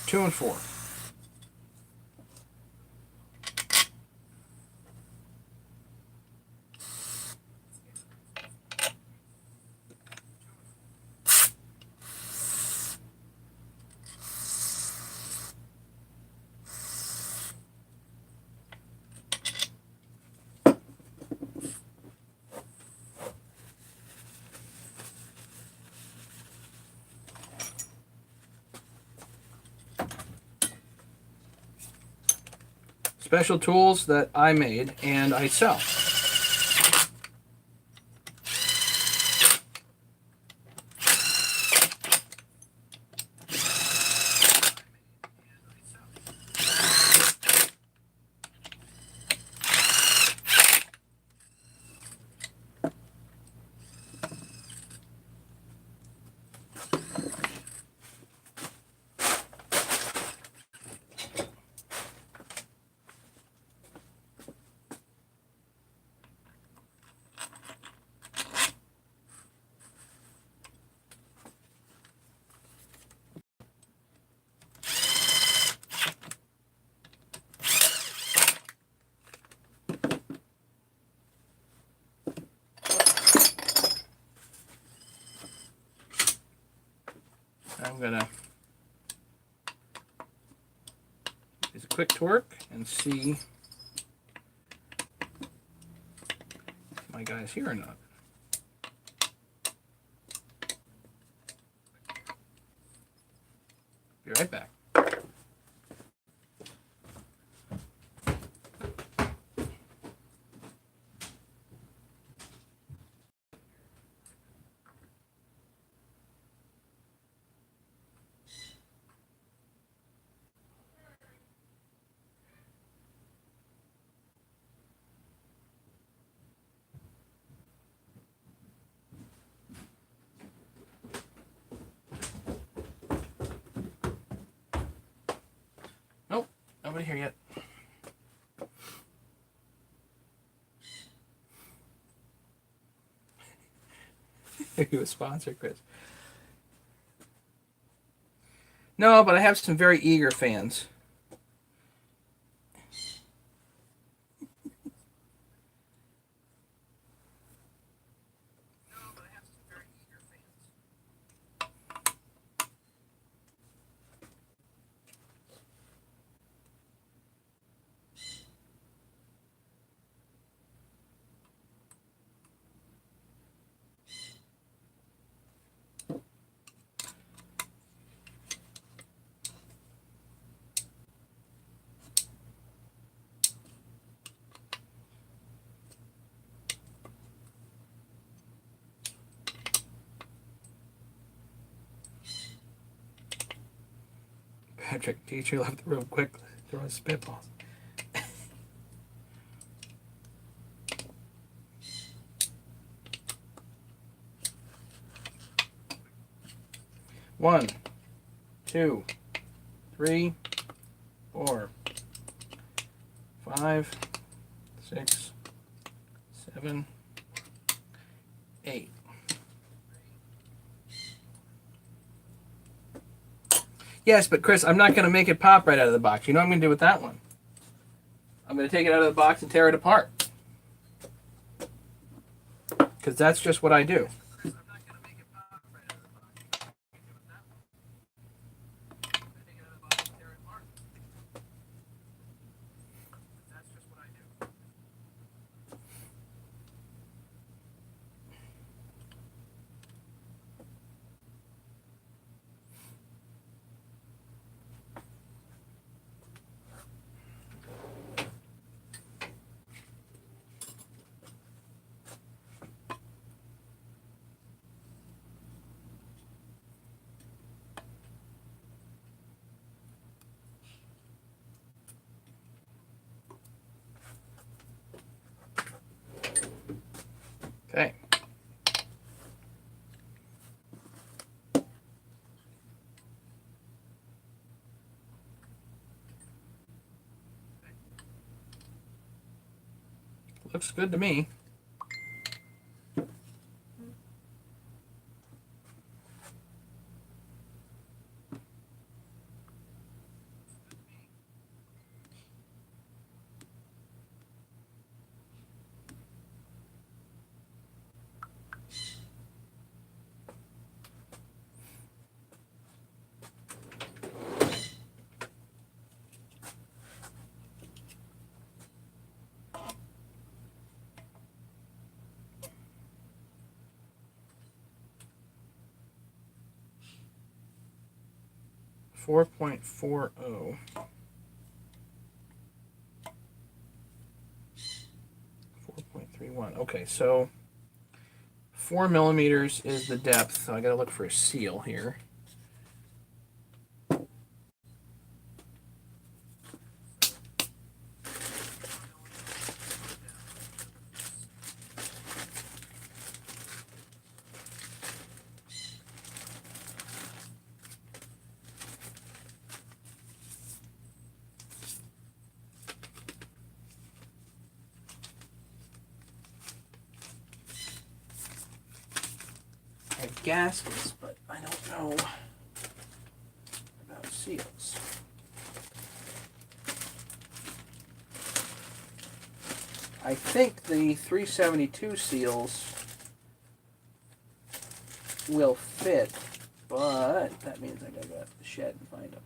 2 and 4. Special tools that I made and I sell. I'm gonna use a quick torque and see if my guy's here or not. Be right back. Nope, nobody here yet. Are you a sponsor, Chris? No, but I have some very eager fans. Patrick, teacher left the room quickly. Throwing spitballs. One, 2, 3, 4, 5, 6, 7, 8. Yes, but Chris, I'm not going to make it pop right out of the box. You know what I'm going to do with that one? I'm going to take it out of the box and tear it apart. Because that's just what I do. Okay. Looks good to me. .40. 4.31. Okay, so 4 millimeters is the depth. So I got to look for a seal here. I have gaskets, but I don't know about seals. I think the 372 seals will fit, but that means I gotta go out to the shed and find them.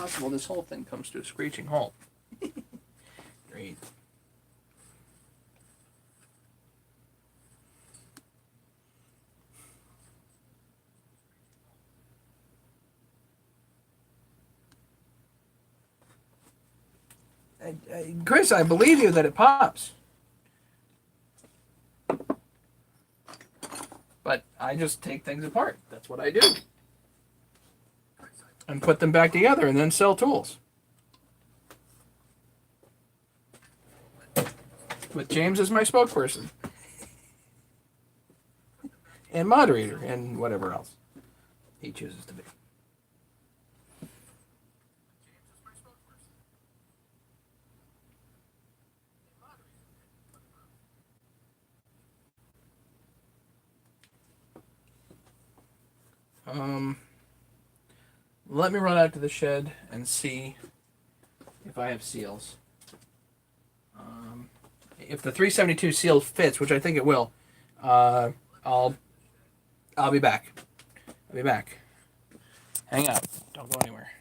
possible this whole thing comes to a screeching halt. Great. Chris, I believe you that it pops. But I just take things apart. That's what I do. And put them back together and then sell tools. With James as my spokesperson. And moderator and whatever else he chooses to be. Let me run out to the shed and see if I have seals. If the 372 seal fits, which I think it will, I'll be back. I'll be back. Hang out. Don't go anywhere.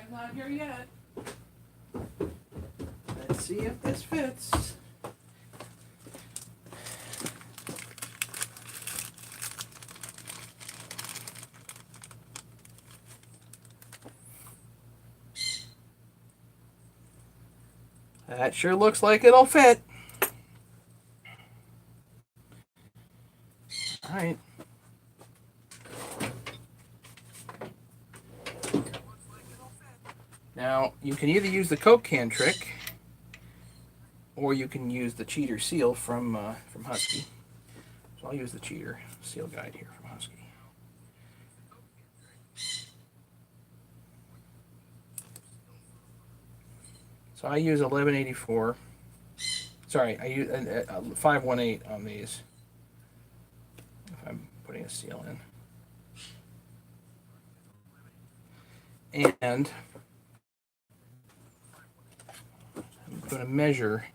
Not here yet. Let's see if this fits. That sure looks like it'll fit. All right. Now, you can either use the Coke can trick, or you can use the cheater seal from Husky. So I'll use the cheater seal guide here from Husky. So I use 1184. Sorry, I use 518 on these. If I'm putting a seal in. And I'm going to measure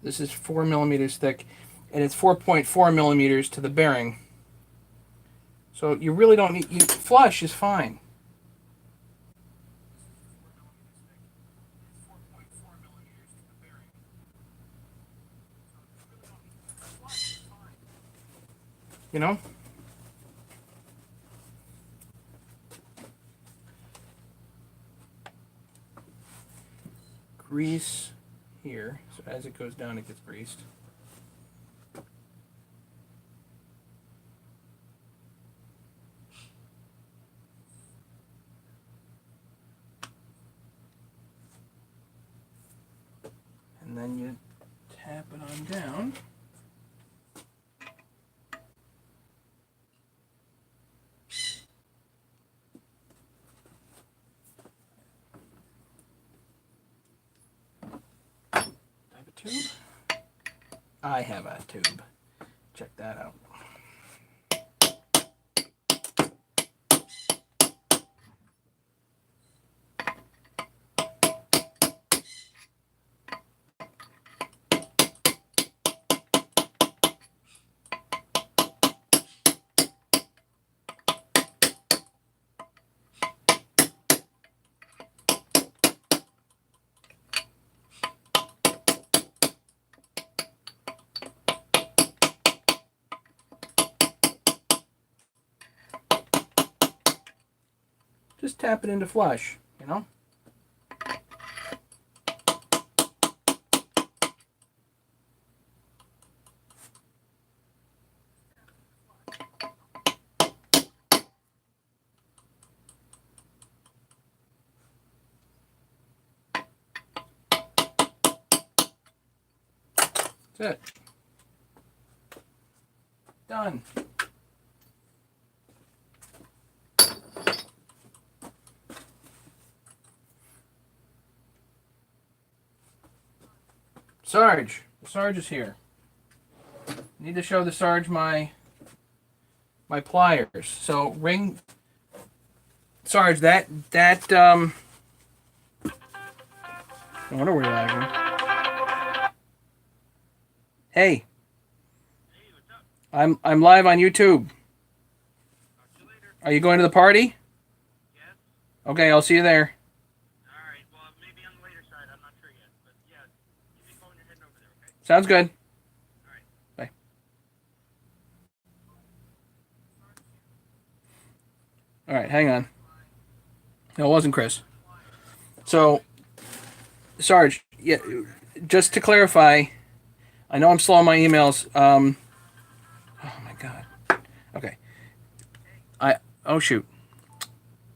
This is 4 millimeters thick, and it's 4.4 millimeters to the bearing. So you really don't need, flush is fine. You know? Grease here, so as it goes down it gets greased. And then you tap it on down. I have a tube. I have a tube. Check that out. Just tap it into flush, you know? That's it. Done. Sarge. The Sarge is here. Need to show the Sarge my pliers. So ring Sarge, I wonder where you're at. Hey. Hey, what's up? I'm live on YouTube. Talk to you later. Are you going to the party? Yes? Okay, I'll see you there. Alright, well, maybe on the later side. I'm not sure yet. But yeah, give me a call when you're heading over there, okay? Sounds good. Alright. Bye. All right, hang on. No, it wasn't Chris. So, Sarge, yeah, just to clarify, I know I'm slow on my emails. Oh my God. Okay. Oh shoot.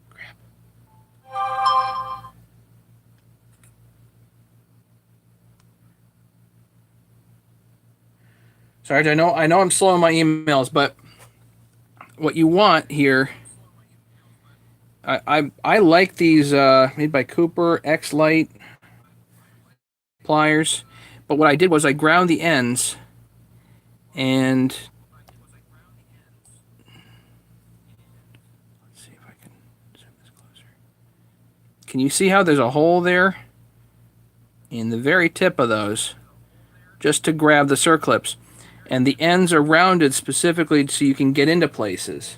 Crap. Sarge, I know I'm slow on my emails, but what you want here, I like these made by Cooper X Light pliers, but what I did was I ground the ends, and let's see if I can zoom this closer. Can you see how there's a hole there in the very tip of those, just to grab the circlips, and the ends are rounded specifically so you can get into places.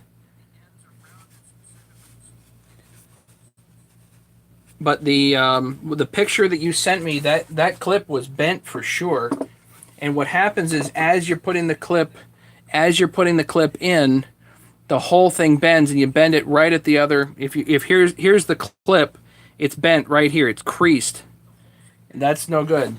But the picture that you sent me, that clip was bent for sure. And what happens is as you're putting the clip in, the whole thing bends, and you bend it right at the other. If here's the clip, it's bent right here. It's creased. And that's no good.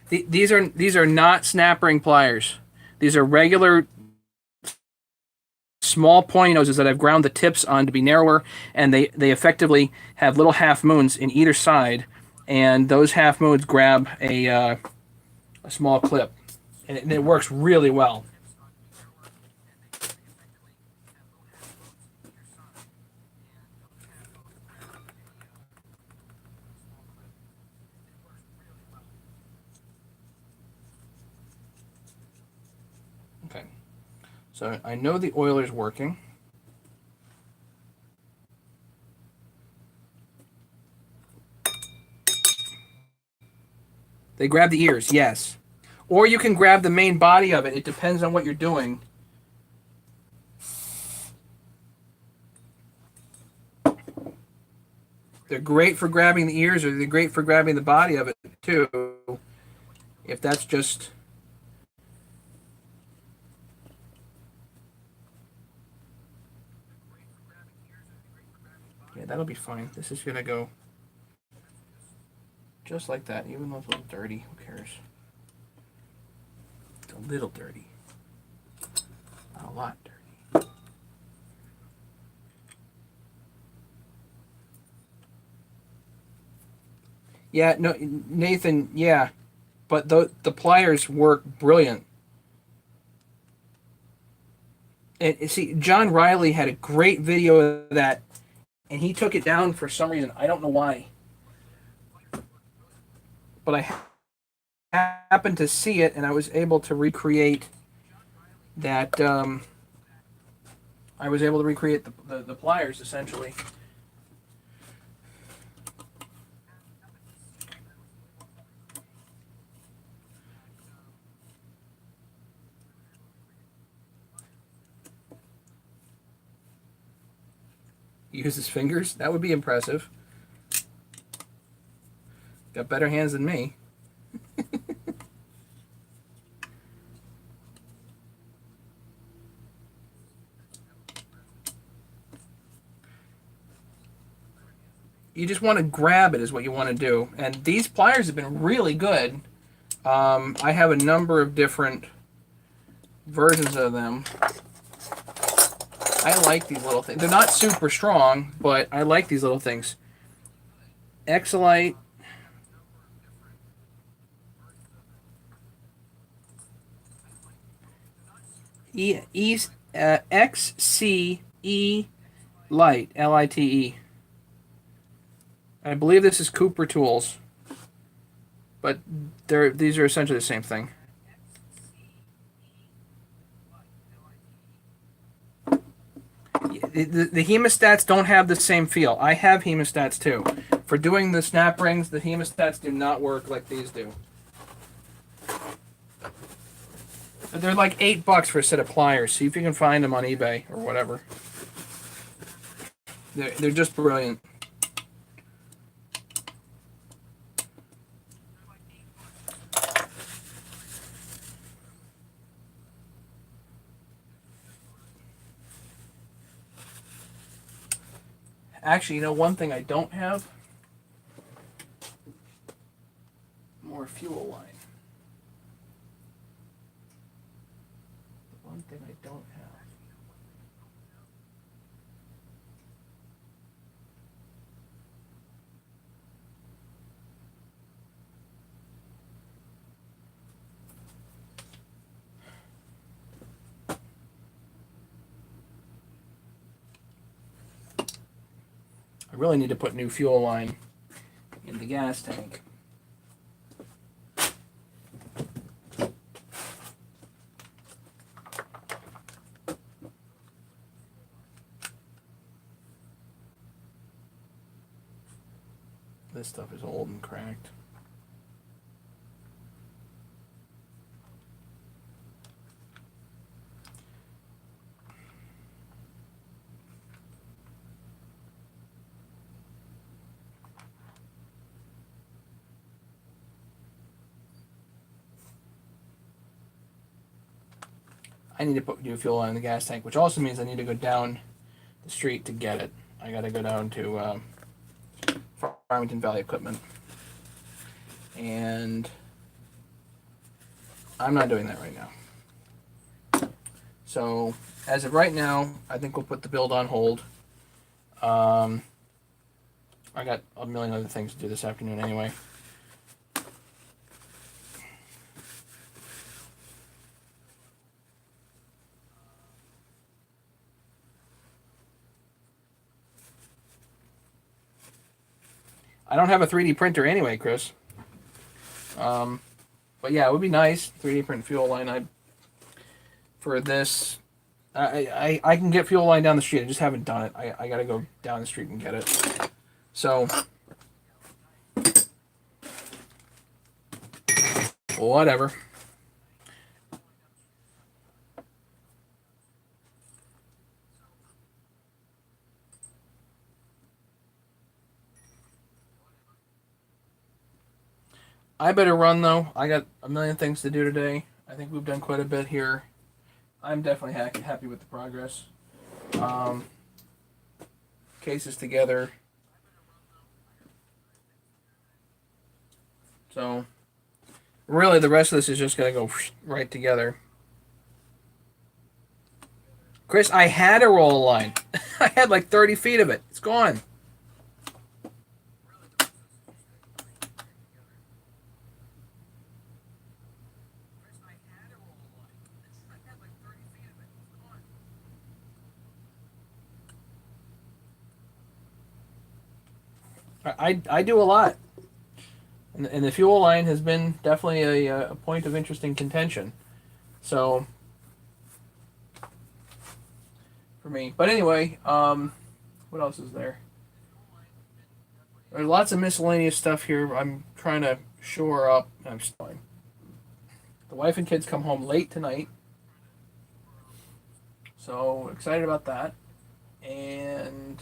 These are not snap ring pliers. These are regular small pointy noses that I've ground the tips on to be narrower, and they effectively have little half moons in either side, and those half moons grab a small clip, and it works really well. Okay. So I know the oiler's working. They grab the ears, yes. Or you can grab the main body of it. It depends on what you're doing. They're great for grabbing the ears, or they're great for grabbing the body of it too. If that's just... Yeah, that'll be fine. This is gonna go just like that, even though it's a little dirty. Who cares? It's a little dirty. Not a lot dirty. Yeah, no, Nathan, yeah. But the pliers work brilliant. And see, John Riley had a great video of that, and he took it down for some reason. I don't know why. But I happened to see it, and I was able to recreate that. I was able to recreate the pliers, essentially. Use his fingers? That would be impressive. Got better hands than me. You just want to grab it is what you want to do. And these pliers have been really good. I have a number of different versions of them. I like these little things. They're not super strong, but I like these little things. Exolite. XCE Lite, Lite. I believe this is Cooper Tools, but these are essentially the same thing. The hemostats don't have the same feel. I have hemostats too. For doing the snap rings, the hemostats do not work like these do. They're like $8 for a set of pliers. See if you can find them on eBay or whatever. They're just brilliant. Actually, you know, one thing I don't have? More fuel line. One thing I don't have. I really need to put new fuel line in the gas tank. This stuff is old and cracked. I need to put new fuel line in the gas tank, which also means I need to go down the street to get it. I gotta go down to Farmington Valley Equipment. And I'm not doing that right now. So, as of right now, I think we'll put the build on hold. I got a million other things to do this afternoon anyway. I don't have a 3D printer anyway, Chris. But yeah, it would be nice 3D print fuel line. For this, I can get fuel line down the street. I just haven't done it. I got to go down the street and get it. So, whatever. I better run though. I got a million things to do today. I think we've done quite a bit here. I'm definitely happy with the progress. Um, Cases together. So, really, the rest of this is just going to go right together. Chris, I had a roll line. I had like 30 feet of it. It's gone. I do a lot. And the fuel line has been definitely a point of interesting contention. So, for me. But anyway, what else is there? There's lots of miscellaneous stuff here. I'm trying to shore up. I'm fine. The wife and kids come home late tonight. So, excited about that. And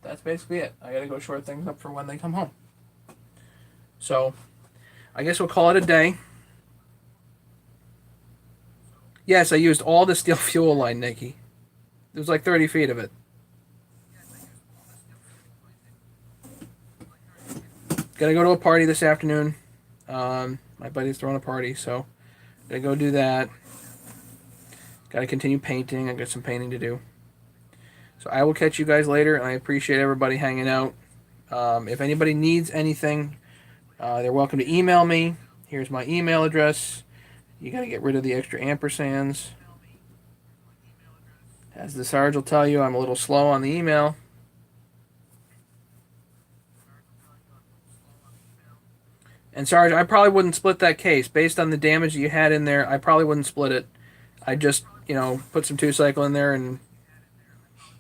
that's basically it. I gotta go shore things up for when they come home. So, I guess we'll call it a day. Yes, I used all the steel fuel line, Nikki. There was like 30 feet of it. Gotta go to a party this afternoon. My buddy's throwing a party, so gotta go do that. Gotta continue painting. I got some painting to do. So I will catch you guys later, and I appreciate everybody hanging out. If anybody needs anything, they're welcome to email me. Here's my email address. You gotta get rid of the extra ampersands. As the Sarge will tell you, I'm a little slow on the email. And Sarge, I probably wouldn't split that case. Based on the damage that you had in there, I probably wouldn't split it. I'd just, put some 2-cycle in there and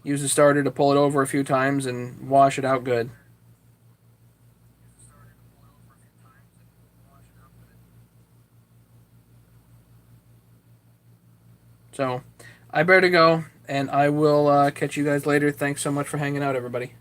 use the starter to pull it over a few times and wash it out good. So, I better go, and I will catch you guys later. Thanks so much for hanging out, everybody.